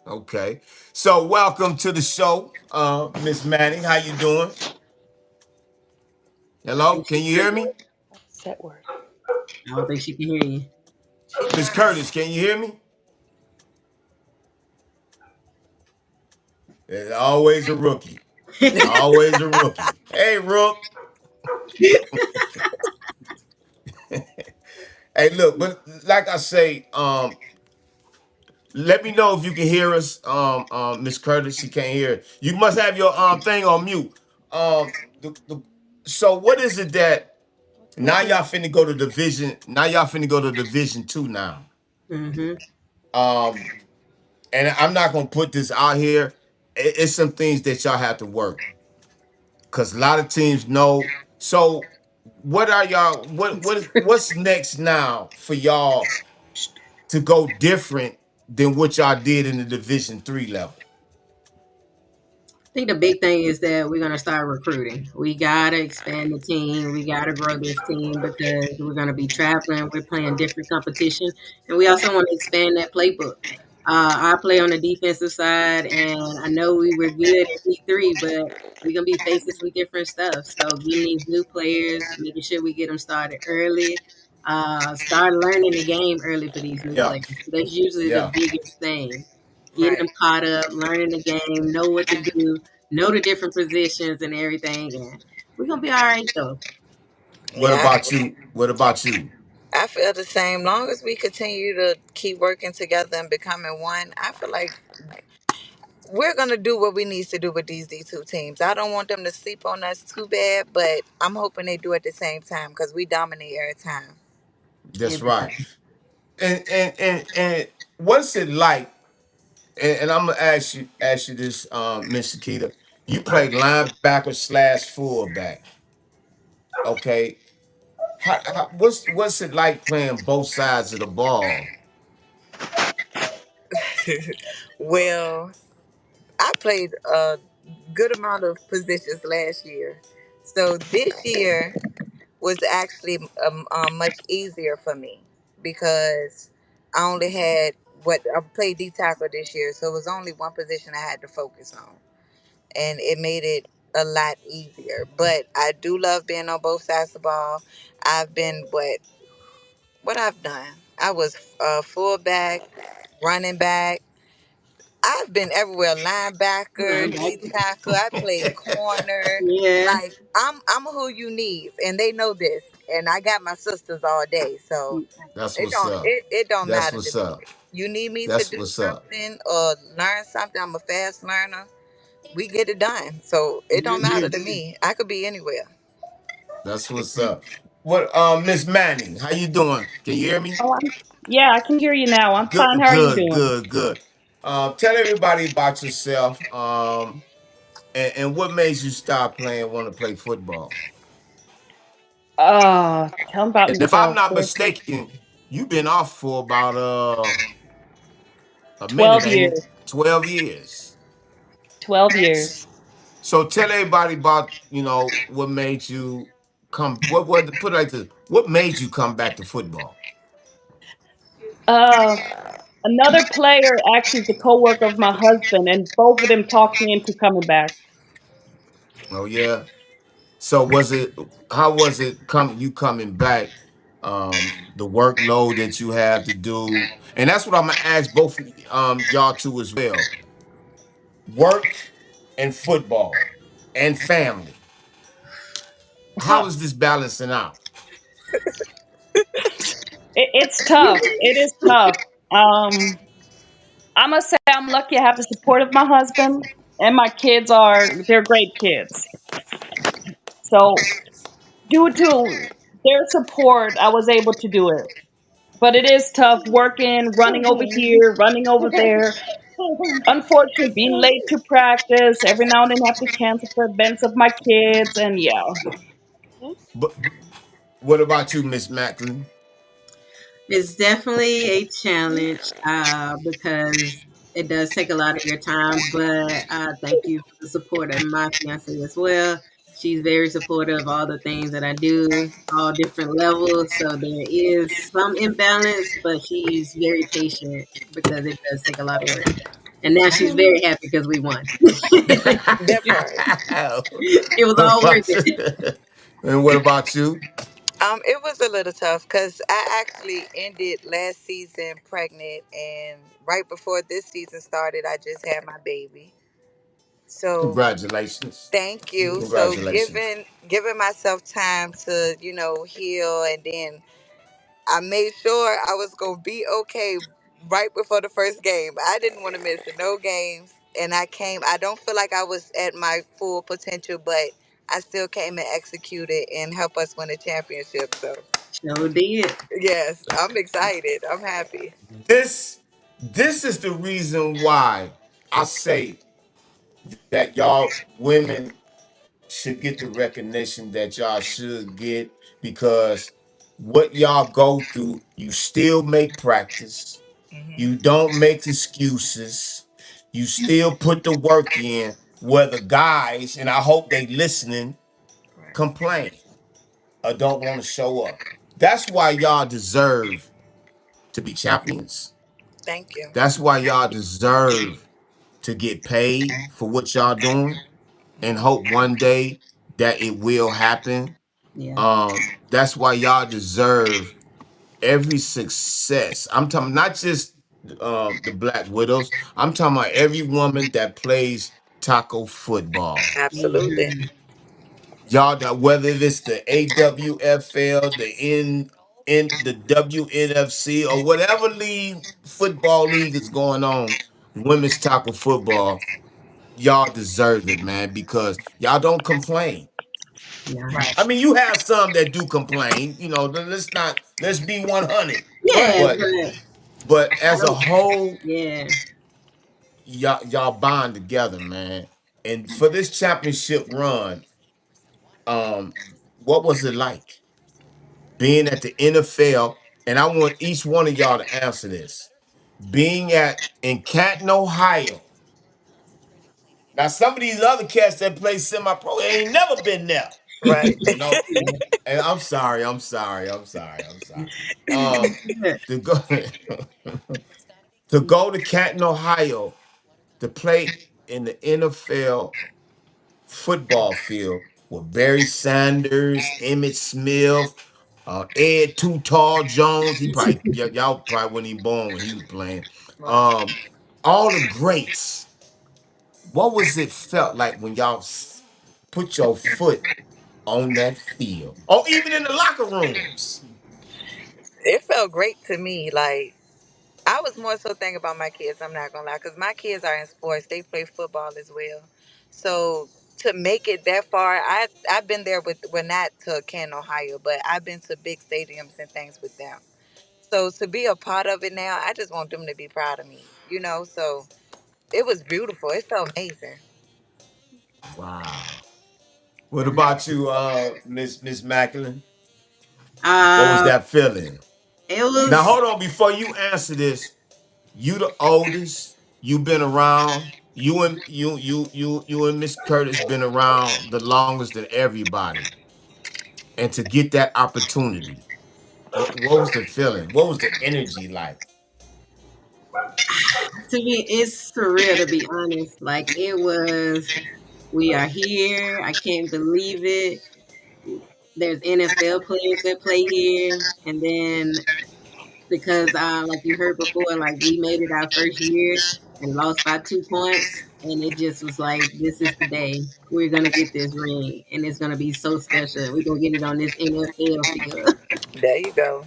Okay. So welcome to the show, Miss Manning. How you doing? I Hello? think Can she's you hear first. me? Set word. I don't think she can hear you. She Miss trying. Curtis, can you hear me? Always a rookie. Always a rookie. Hey, Rook. Hey, look, but like I say, let me know if you can hear us, Miss Curtis. She can't hear. You must have your thing on mute. The so what is it that now y'all finna go to division? Now y'all finna go to Division 2 now. Mm-hmm. Um, and I'm not gonna put this out here. It's some things that y'all have to work because a lot of teams know. So what are y'all? What's next now for y'all to go different than what y'all did in the Division 3 level? I think the big thing is that we're gonna start recruiting. We gotta expand the team. We gotta grow this team because we're gonna be traveling. We're playing different competition, and we also want to expand that playbook. I play on the defensive side, and I know we were good in D3, but we're gonna be facing some different stuff. So getting these new players, making sure we get them started early, start learning the game early for these new Yeah, players. That's usually the yeah. biggest thing. Getting Right. them caught up, learning the game, know what to do, know the different positions and everything, and we're gonna be all right though. What Yeah, about you? What about you? I feel the same. Long as we continue to keep working together and becoming one, I feel like we're gonna do what we need to do with these D2 teams. I don't want them to sleep on us too bad, but I'm hoping they do at the same time because we dominate every time. That's Every right. time. And what's it like? And I'm gonna ask you this, Miss Shakita. You play linebacker slash fullback. Okay. What's it like playing both sides of the ball? Well, I played a good amount of positions last year, so this year was actually much easier for me because I only had what I played D tackle this year, so it was only one position I had to focus on, and it made it a lot easier. But I do love being on both sides of the ball. I've been what I've done. I was fullback, running back. I've been everywhere. Linebacker, D Linebacker. tackle. I played corner. Yeah. Like I'm who you need, and they know this. And I got my sisters all day, so That's it what's don't up. it, it don't That's matter to what's me. up. You need me to That's do what's up. something or learn something. I'm a fast learner. We get it done, so it don't matter Mm-hmm. to me. I could be anywhere. That's what's up. What Miss Manning, how you doing? Can you hear me? Oh, yeah, I can hear you now. I'm fine. Good, How are you good, doing? good, good. Tell everybody about yourself. And what made you stop playing, want to play football? Tell me about And if I'm myself. not Well, mistaken, you've been off for about a 12 minute, ain't it? years. 12 years. 12 years. So tell everybody about, what made you come what put it like this. What made you come back to football? Uh, Another player actually is a co-worker of my husband, and both of them talked me into coming back. Oh yeah. So how was it coming back? The workload that you have to do. And that's what I'm gonna ask both y'all too as well. Work and football and family. How Huh, is this balancing out? it's tough. It is tough. Um, I must say I'm lucky I have the support of my husband, and my kids they're great kids. So due to their support, I was able to do it. But it is tough working, running over here, running over there. Unfortunately, being late to practice, every now and then have to cancel for events of my kids, and yeah. But what about you, Miss Macklin? It's definitely a challenge because it does take a lot of your time. But thank you for the support of my fiance as well. She's very supportive of all the things that I do, all different levels. So there is some imbalance, but she's very patient because it does take a lot of work. And now she's very happy because we won. That part. It was What all worth about it. you? And what about you? It was a little tough because I actually ended last season pregnant, and right before this season started, I just had my baby. So Congratulations. thank you. So Congratulations. giving myself time to heal, and then I made sure I was gonna be okay right before the first game. I didn't want to miss no games, and I came. I don't feel like I was at my full potential, but I still came and executed and helped us win a championship. So Sure did. yes, I'm excited. I'm happy. This this is the reason why I say that y'all women should get the recognition that y'all should get, because what y'all go through, you still make practice. Hmm. You don't make excuses. You still put the work in, where the guys, and I hope they listening, Right. complain or don't want to show up. That's why y'all deserve to be champions. Thank you. That's why y'all deserve to get paid for what y'all doing, and Hmm. hope one day that it will happen. Yeah. That's why y'all deserve every success. I'm talking not just the Black Widows. I'm talking about every woman that plays taco football. Absolutely. Mhm. Y'all, that whether it's the AWFL, the WNFC, or whatever league, football league is going on, women's tackle football, y'all deserve it, man, because y'all don't complain. Yeah. I mean, you have some that do complain, let's be 100. Yeah, Right. But but I as a don't. whole, Yeah. y'all bond together, man. And for this championship run, um, what was it like being at the NFL? And I want each one of y'all to answer this. Being at in Canton, Ohio. Now, some of these other cats that play semi-pro ain't never been there. Right. You know, and I'm sorry. Um, to go to go to Canton, Ohio, to play in the NFL football field with Barry Sanders, Emmett Smith, Ed Too Tall Jones. Y'all probably wasn't even born when he was playing. Right. Um, all the greats. What was it felt like when y'all put your foot on that field, or even in the locker rooms? It felt great to me. Like I was more so thinking about my kids. I'm not gonna lie, because my kids are in sports. They play football as well. So to make it that far. I've been there with, well, not to Canton, Ohio, but I've been to big stadiums and things with them. So to be a part of it now, I just want them to be proud of me, you know. So it was beautiful. It felt amazing. Wow. What about you, Miss Macklin? What was Uh, that feeling? it Now was hold on before you answer this. You the oldest. You been around. You and Miss Curtis been around the longest than everybody. And to get that opportunity, what was the feeling? What was the energy like? to me, it's surreal to be honest. Like it was, we are here. I can't believe it. There's NFL players that play here, and then because like you heard before, like we made it our first year and lost by 2 points, and it just was like this is the day we're gonna get this ring, and it's gonna be so special. We're gonna get it on this NFL field. There you go.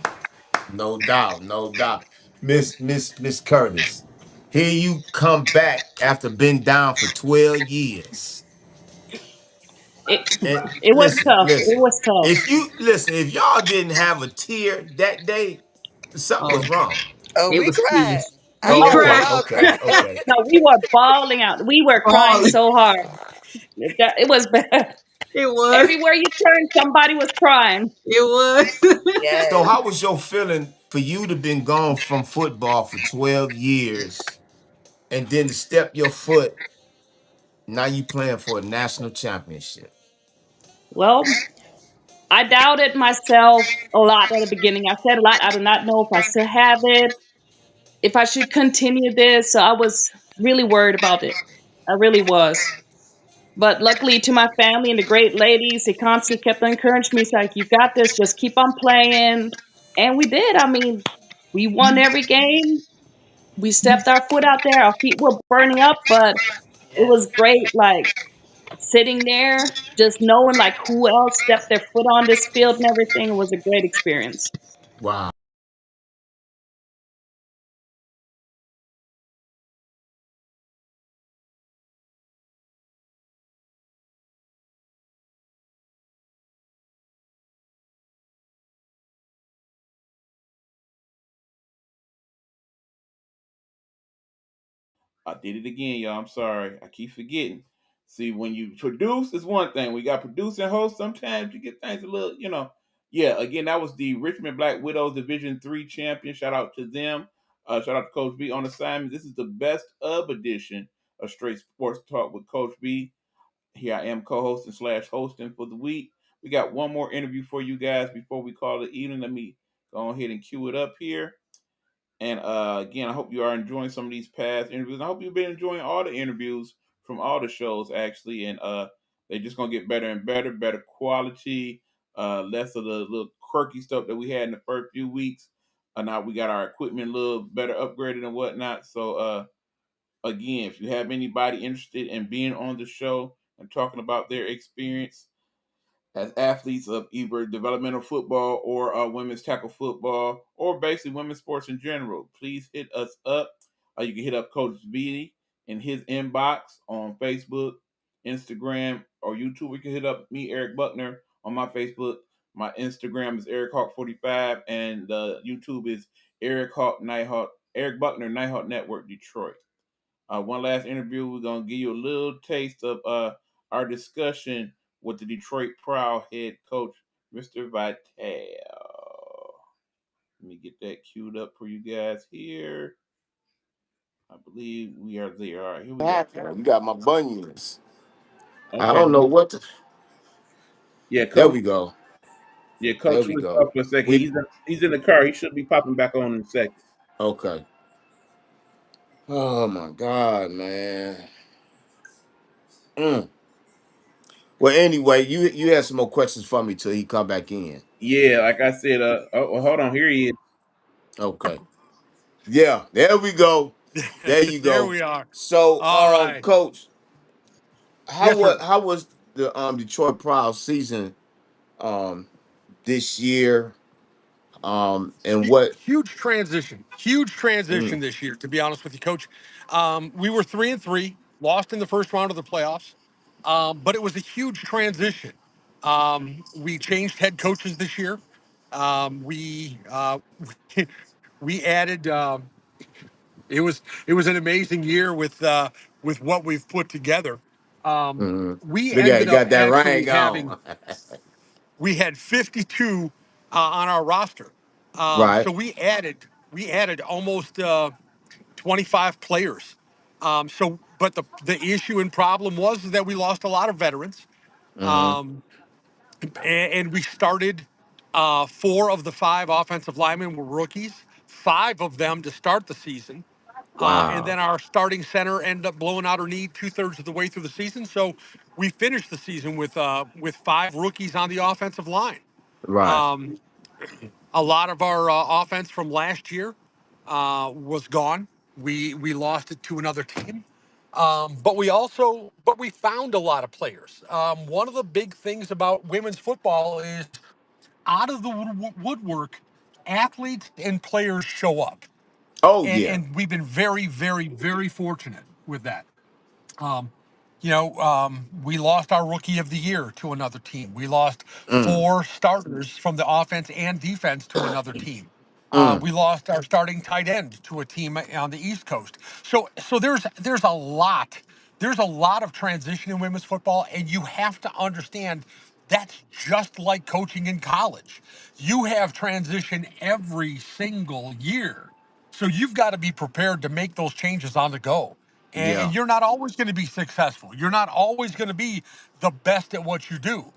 No doubt, no doubt. Miss Curtis, here you come back after been down for 12 years. It And it was listen, tough. It listen. was tough. If y'all didn't have a tear that day, something Oh, was wrong. Oh, it we was cried. tears. I We Oh, know we okay, cried, all okay, cried. okay. No, we were bawling out. We were crying falling. so hard. It was bad. It was. Everywhere you turned, somebody was crying. It was. So Yes. how was your feeling for you to been gone from football for 12 years and then to step your foot, now you playing for a national championship? Well, I doubted myself a lot at the beginning. I said a lot. I do not know if I still have it, if I should continue this. So I was really worried about it. I really was. But luckily, to my family and the great ladies, they constantly kept encouraging me. It's like, you got this, just keep on playing. And we did. I mean, we won every game. We stepped our foot out there. Our feet were burning up, but it Yes. was great. Like sitting there, just knowing like who else stepped their foot on this field and everything. It was a great experience. Wow. I did it again, y'all. I'm sorry. I keep forgetting. See, when you produce, it's one thing. We got produce and host. Sometimes you get things a little, Yeah, again, that was the Richmond Black Widows Division Three champion. Shout out to them. Shout out to Coach B on assignment. This is the best of edition of Straight Sports Talk with Coach B. Here I am co-hosting slash hosting for the week. We got one more interview for you guys before we call it evening. Let me go ahead and cue it up here. And again, I hope you are enjoying some of these past interviews. I hope you've been enjoying all the interviews from all the shows actually, and they're just gonna get better and better, better quality, less of the little quirky stuff that we had in the first few weeks. Now we got our equipment a little better upgraded and whatnot. So again, if you have anybody interested in being on the show and talking about their experience, as athletes of either developmental football or women's tackle football or basically women's sports in general, please hit us up. You can hit up Coach V in his inbox on Facebook, Instagram, or YouTube. You can hit up me, Eric Buckner, on my Facebook. My Instagram is Eric Hawk 45 and YouTube is Eric Hawk Nighthawk, Eric Buckner Nighthawk Network Detroit. One last interview. We're gonna give you a little taste of our discussion with the Detroit Proud head coach, Mr. Vitale. Let me get that queued up for you guys here. I believe we are there. All right, here we go. You got my bunions. I Okay. don't know what to, Yeah, there coach. we go. Yeah, There coach we switched go. off for a second. We He's in the car. He should be popping back on in a second. okay. Oh my God, man. Mm. Well, anyway, you had some more questions for me till he come back in. Yeah, like I said. Hold on. Here he is. Okay. Yeah, there we go. There you There go. we are. So, All right. coach, Yes, sir. how was the Detroit Proud season um this year? And what Huge transition. Huge transition mm, this year, to be honest with you, Coach. We were 3-3, lost in the first round of the playoffs. but it was a huge transition. We changed head coaches this year. We we added. It was an amazing year with what we've put together. Um, Hmm. we Look at ended you, up got that actually ring having on. we had 52 on our roster. Right. So we added almost 25 players. But the issue and problem was that we lost a lot of veterans. Hmm. Um, and we started four of the five offensive linemen were rookies, five of them to start the season. And Wow. then our starting center ended up blowing out her knee 2/3 of the way through the season. So we finished the season with five rookies on the offensive line. Right. Um, a lot of our offense from last year was gone. We lost it to another team. But we found a lot of players. One of the big things about women's football is out of the woodwork, athletes and players show up, Oh and yeah. and we've been very, very, very fortunate with that. Um, we lost our rookie of the year to another team. We lost Mm. four starters from the offense and defense to another team. Mm. We lost our starting tight end to a team on the East Coast. So there's a lot of transition in women's football, and you have to understand that's just like coaching in college. You have transition every single year. So you've got to be prepared to make those changes on the go. And Yeah. you're not always going to be successful. You're not always going to be the best at what you do.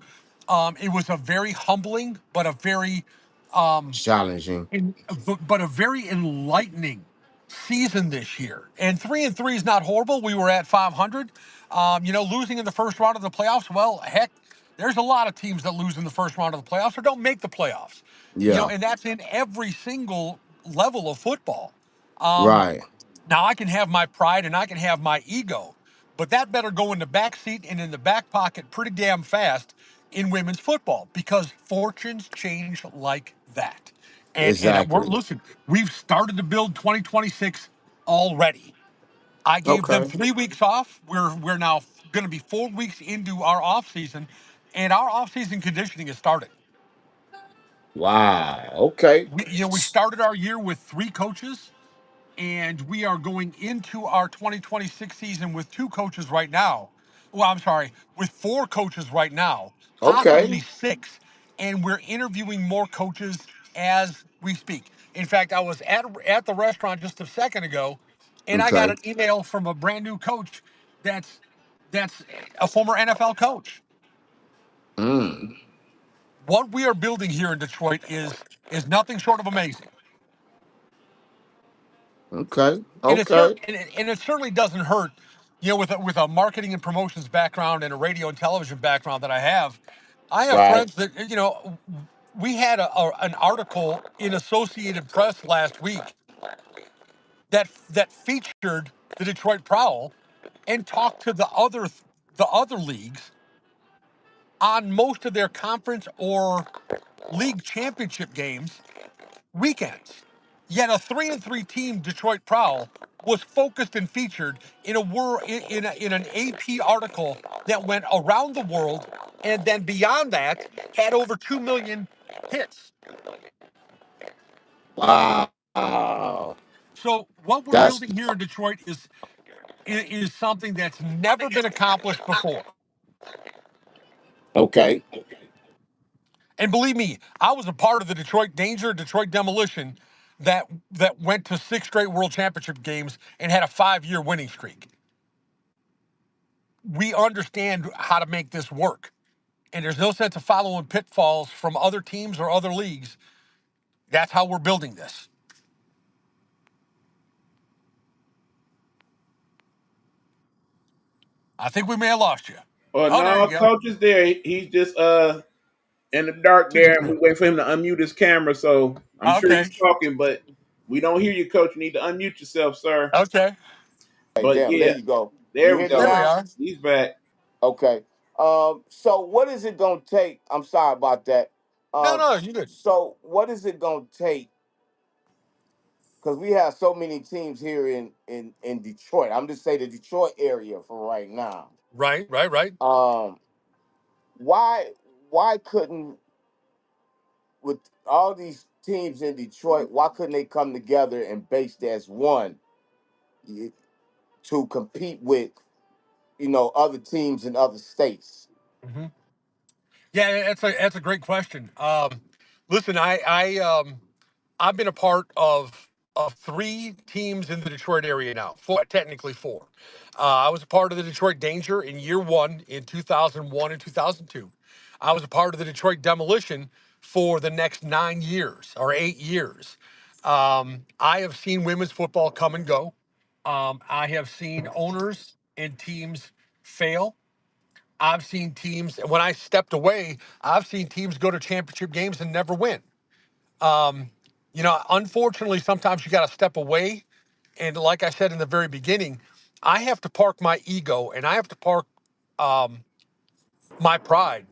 It was a very humbling, but a very um, Challenging. but a very enlightening season this year. And 3-3 is not horrible. We were at 500. Losing in the first round of the playoffs. Well, heck, there's a lot of teams that lose in the first round of the playoffs or don't make the playoffs. Yeah. And that's in every single level of football. Um, Right. Now I can have my pride and I can have my ego, but that better go in the back seat and in the back pocket pretty damn fast in women's football because fortunes change like that. And we're Exactly. listen, we've started to build 2026 already. I gave them Okay. 3 weeks off. We're now going to be 4 weeks into our off season, and our off season conditioning has started. Wow. Okay. We started our year with three coaches, and we are going into our 2026 season with two coaches right now. Well, I'm sorry, with four coaches right now, Okay. possibly six, and we're interviewing more coaches as we speak. In fact, I was at the restaurant just a second ago, and I got Okay. an email from a brand new coach that's that's a former NFL coach. Mm. What we are building here in Detroit is nothing short of amazing. Okay. and it, Okay. cer- and it certainly doesn't hurt, with a marketing and promotions background and a radio and television background that I have Right. friends that we had an article in Associated Press last week that featured the Detroit Prowl and talked to the other leagues on most of their conference or league championship games weekends. Yet a 3-3 team, Detroit Prowl, was focused and featured in a wor- in an AP article that went around the world, and then beyond that had over 2 million hits. Wow. So what we're That's building here in Detroit is something that's never been accomplished before. okay. And believe me, I was a part of the Detroit Danger, Detroit Demolition that went to six straight World Championship games and had a 5-year winning streak. We understand how to make this work. And there's no sense of following pitfalls from other teams or other leagues. That's how we're building this. I think we may have lost you. Oh Oh, there you no, go. coach is there. He's just in the dark Took a there, and we trip. wait for him to unmute his camera. So I'm sure Okay. he's talking, but we don't hear you, coach. You need to unmute yourself, sir. Okay. Hey, But damn, there yeah, you go. You there we hear me There we go. now? are. He's back. Okay. So what is it gonna take? I'm sorry about that. No, Um, no, you good. so what is it gonna take because we have so many teams here in Detroit. I'm just saying the Detroit area for right now. Right, right, right. Um, why couldn't, with all these teams in Detroit, why couldn't they come together and base as one y- to compete with other teams in other states? Hmm. Yeah, that's a great question. Listen, I've been a part of three teams in the Detroit area now. Four, technically four. I was a part of the Detroit Danger in year one in 2001 and 2002. I was a part of the Detroit Demolition for the next 9 years or 8 years. I have seen women's football come and go. I have seen owners and teams fail. I've seen teams, when I stepped away, I've seen teams go to championship games and never win. Um, Unfortunately, sometimes you got to step away. And like I said in the very beginning, I have to park my ego and I have to park um, my pride.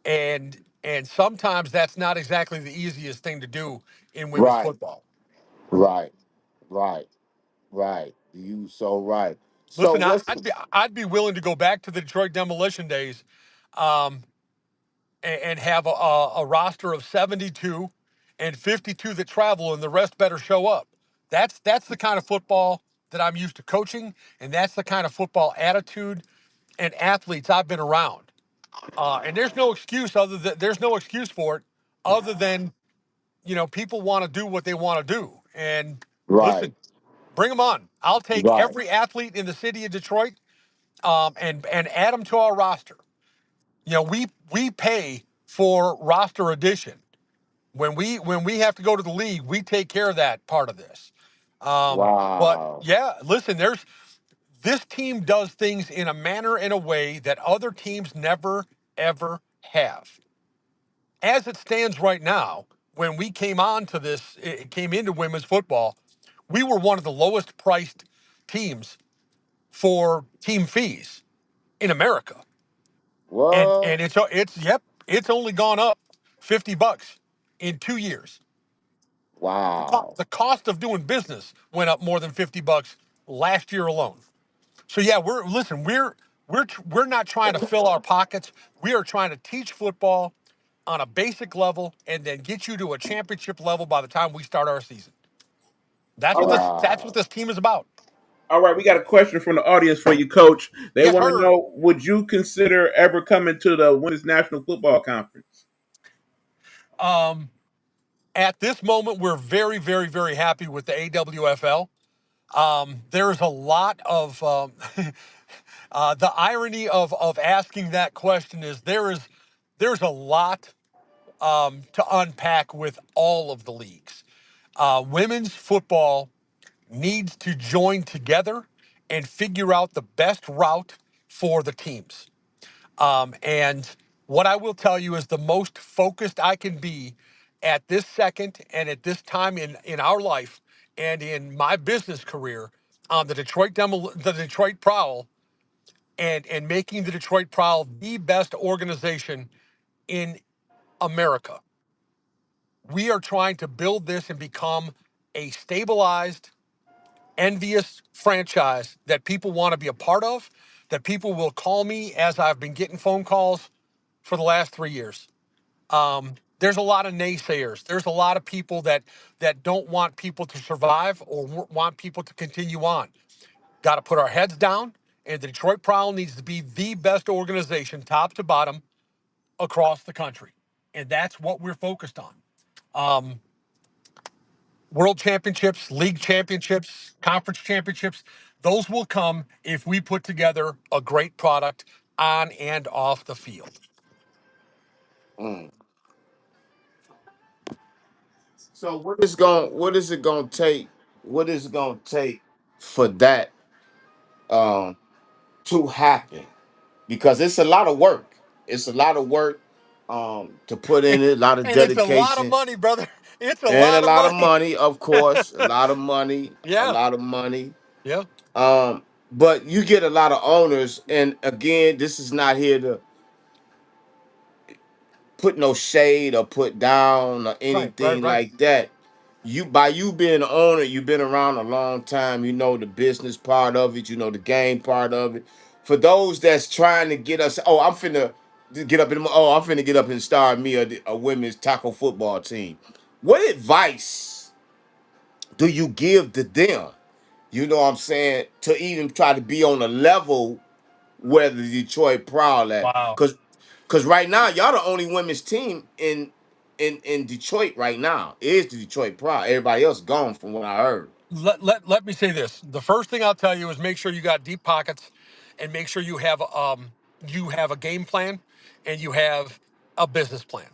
And sometimes that's not exactly the easiest thing to do in women's Right, football. right, right, right. You so right. So Listen, let's I'd be willing to go back to the Detroit Demolition days, um, and have a roster of 72 and 52 that travel, and the rest better show up. That's the kind of football that I'm used to coaching, and that's the kind of football attitude and athletes I've been around. And there's no excuse for it, other than people want to do what they want to do. And right, listen, bring them on. I'll take right, every athlete in the city of Detroit, and add them to our roster. We pay for roster addition. When we have to go to the league, we take care of that part of this. But wow, yeah, listen, this team does things in a manner and a way that other teams never ever have. As it stands right now, when we came on to this, it came into women's football, we were one of the lowest priced teams for team fees in America. And what? it's only gone up $50 in 2 years. Wow, The cost of doing business went up more than $50 last year alone. So yeah, we're not trying to fill our pockets. We are trying to teach football on a basic level and then get you to a championship level by the time we start our season. All right. That's what wow. this team is about. All right, we got a question from the audience for you, Coach. They Yes, want to sir. know: would you consider ever coming to the Women's National Football Conference? Um, at this moment, we're very, very, very happy with the AWFL. There's a lot of the irony of asking that question is there's a lot to unpack with all of the leagues. Women's football needs to join together and figure out the best route for the teams. And what I will tell you is the most focused I can be at this second and at this time in our life and in my business career on the Detroit Prowl, and making the Detroit Prowl the best organization in America. We are trying to build this and become a stabilized, envious franchise that people want to be a part of, that people will call me, as I've been getting phone calls for the last 3 years. There's a lot of naysayers. There's a lot of people that don't want people to survive or want people to continue on. Got to put our heads down, and the Detroit Prowl needs to be the best organization, top to bottom, across the country, and that's what we're focused on. Um, World championships, league championships, conference championships, those will come if we put together a great product on and off the field. Mm. So what is it gonna take? What is it gonna take for that um to happen? Because it's a lot of work. It's a lot of work to put in it, a lot of And it's a lot of dedication money, brother. It's a and a lot of lot of money. money, of course. A lot of money, a Yeah. lot of money. Yeah. But you get a lot of owners, and again, this is not here to put no shade or put down or Right, right, anything right. like that. you being an owner, you've been around a long time. You know the business part of it. You know the game part of it. For those that's trying to get us, I'm finna get up in. Oh, I'm finna get up and start me a women's tackle football team. What advice do you give to them? You know what I'm saying, to even try to be on a level where the Detroit Prowl at, Wow. cause right now y'all the only women's team in Detroit right now is the Detroit Prowl. Everybody else gone from what I heard. Let me say this. The first thing I'll tell you is make sure you got deep pockets, and make sure you have a game plan, and you have a business plan.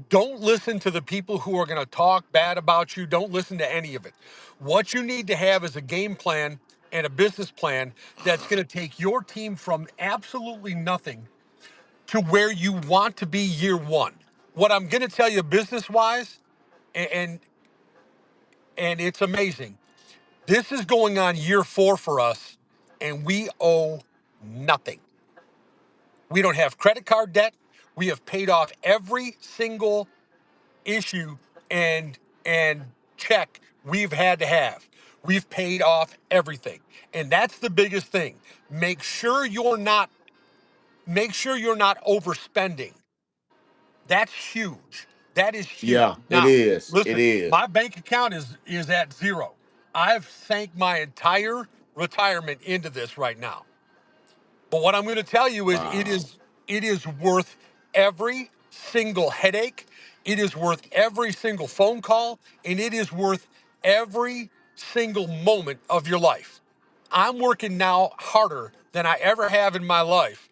Don't listen to the people who are going to talk bad about you. Don't listen to any of it. What you need to have is a game plan and a business plan that's going to take your team from absolutely nothing to where you want to be year one. What I'm going to tell you business wise, and and it's amazing. This is going on year 4 for us, and we owe nothing. We don't have credit card debt. We have paid off every single issue and check we've had to have. We've paid off everything. And that's the biggest thing. Make sure you're not overspending. That's huge. That is huge. Yeah, it Now, is. It listen, is. my bank account is at zero. I've sank my entire retirement into this right now. But what I'm going to tell you is Wow. it is worth every single headache. It is worth every single phone call, and it is worth every single moment of your life. I'm working now harder than I ever have in my life,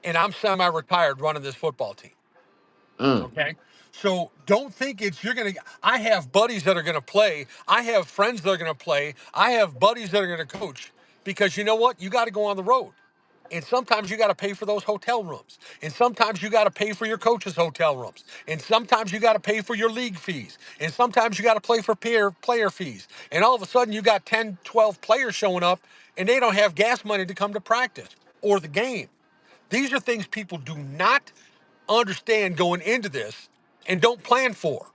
and I'm semi-retired running this football team. Mm. Okay. So don't think I have buddies that are gonna play. I have friends that are gonna play. I have buddies that are gonna coach, because you know what? You got to go on the road. And sometimes you got to pay for those hotel rooms. And sometimes you got to pay for your coach's hotel rooms. And sometimes you got to pay for your league fees. And sometimes you got to play for player fees. And all of a sudden you got 10, 12 players showing up, and they don't have gas money to come to practice or the game. These are things people do not understand going into this and don't plan for.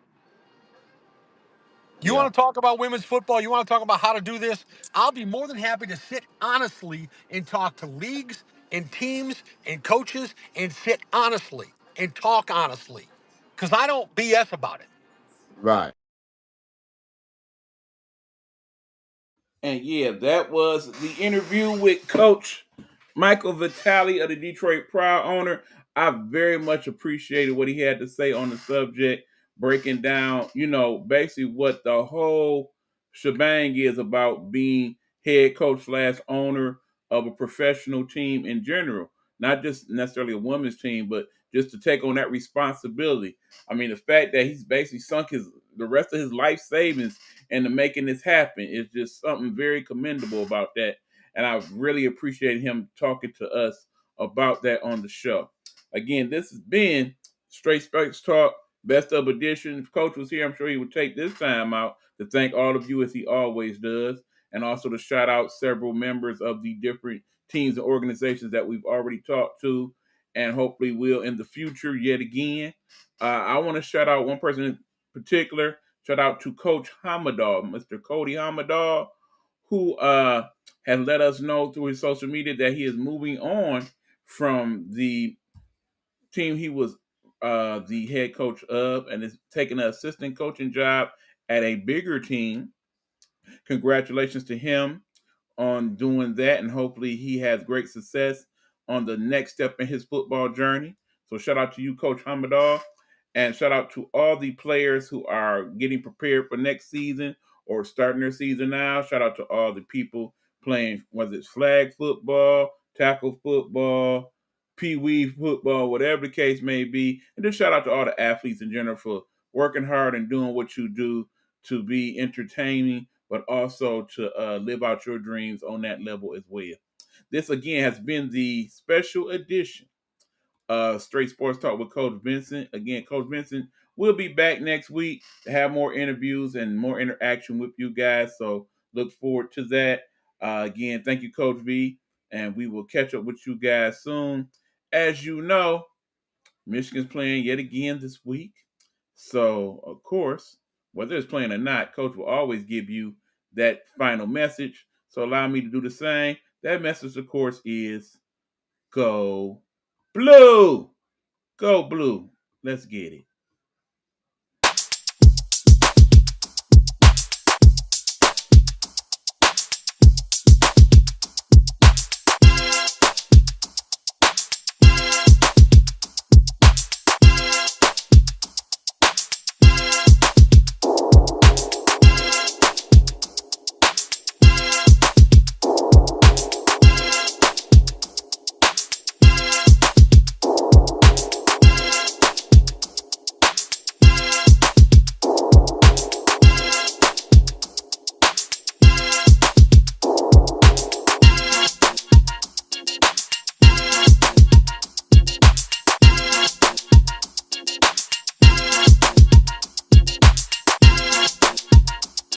You Yeah. want to talk about women's football? You want to talk about how to do this? I'll be more than happy to sit honestly and talk to leagues and teams and coaches and sit honestly and talk honestly, because I don't BS about it. Right. And yeah, that was the interview with Coach Michael Vitale of the Detroit Proud owner. I very much appreciated what he had to say on the subject, breaking down, basically what the whole shebang is about being head coach slash owner of a professional team in general. Not just necessarily a women's team, but just to take on that responsibility. I mean, the fact that he's basically sunk the rest of his life savings into making this happen is just something very commendable about that. And I really appreciate him talking to us about that on the show. Again, this has been Straight Sports Talk, Best of Edition. If Coach was here, I'm sure he would take this time out to thank all of you as he always does, and also to shout out several members of the different teams and organizations that we've already talked to, and hopefully will in the future yet again. I want to shout out one person in particular. Shout out to Coach Hamadal, Mr. Cody Hamadal, who has let us know through his social media that he is moving on from the team he was the head coach of, and is taking an assistant coaching job at a bigger team. Congratulations to him on doing that, and hopefully he has great success on the next step in his football journey. So shout out to you, Coach Hamadal, and shout out to all the players who are getting prepared for next season or starting their season now. Shout out to all the people playing, whether it's flag football, tackle football, pee wee football, whatever the case may be. And just shout out to all the athletes in general for working hard and doing what you do to be entertaining, but also to live out your dreams on that level as well. This again has been the special edition Straight Sports Talk with Coach Vincent. Again, Coach Vincent will be back next week to have more interviews and more interaction with you guys. So look forward to that. Again, thank you, Coach V, and we will catch up with you guys soon. As you know, Michigan's playing yet again this week. So, of course, whether it's playing or not, Coach will always give you that final message. So allow me to do the same. That message, of course, is go blue. Go blue. Let's get it.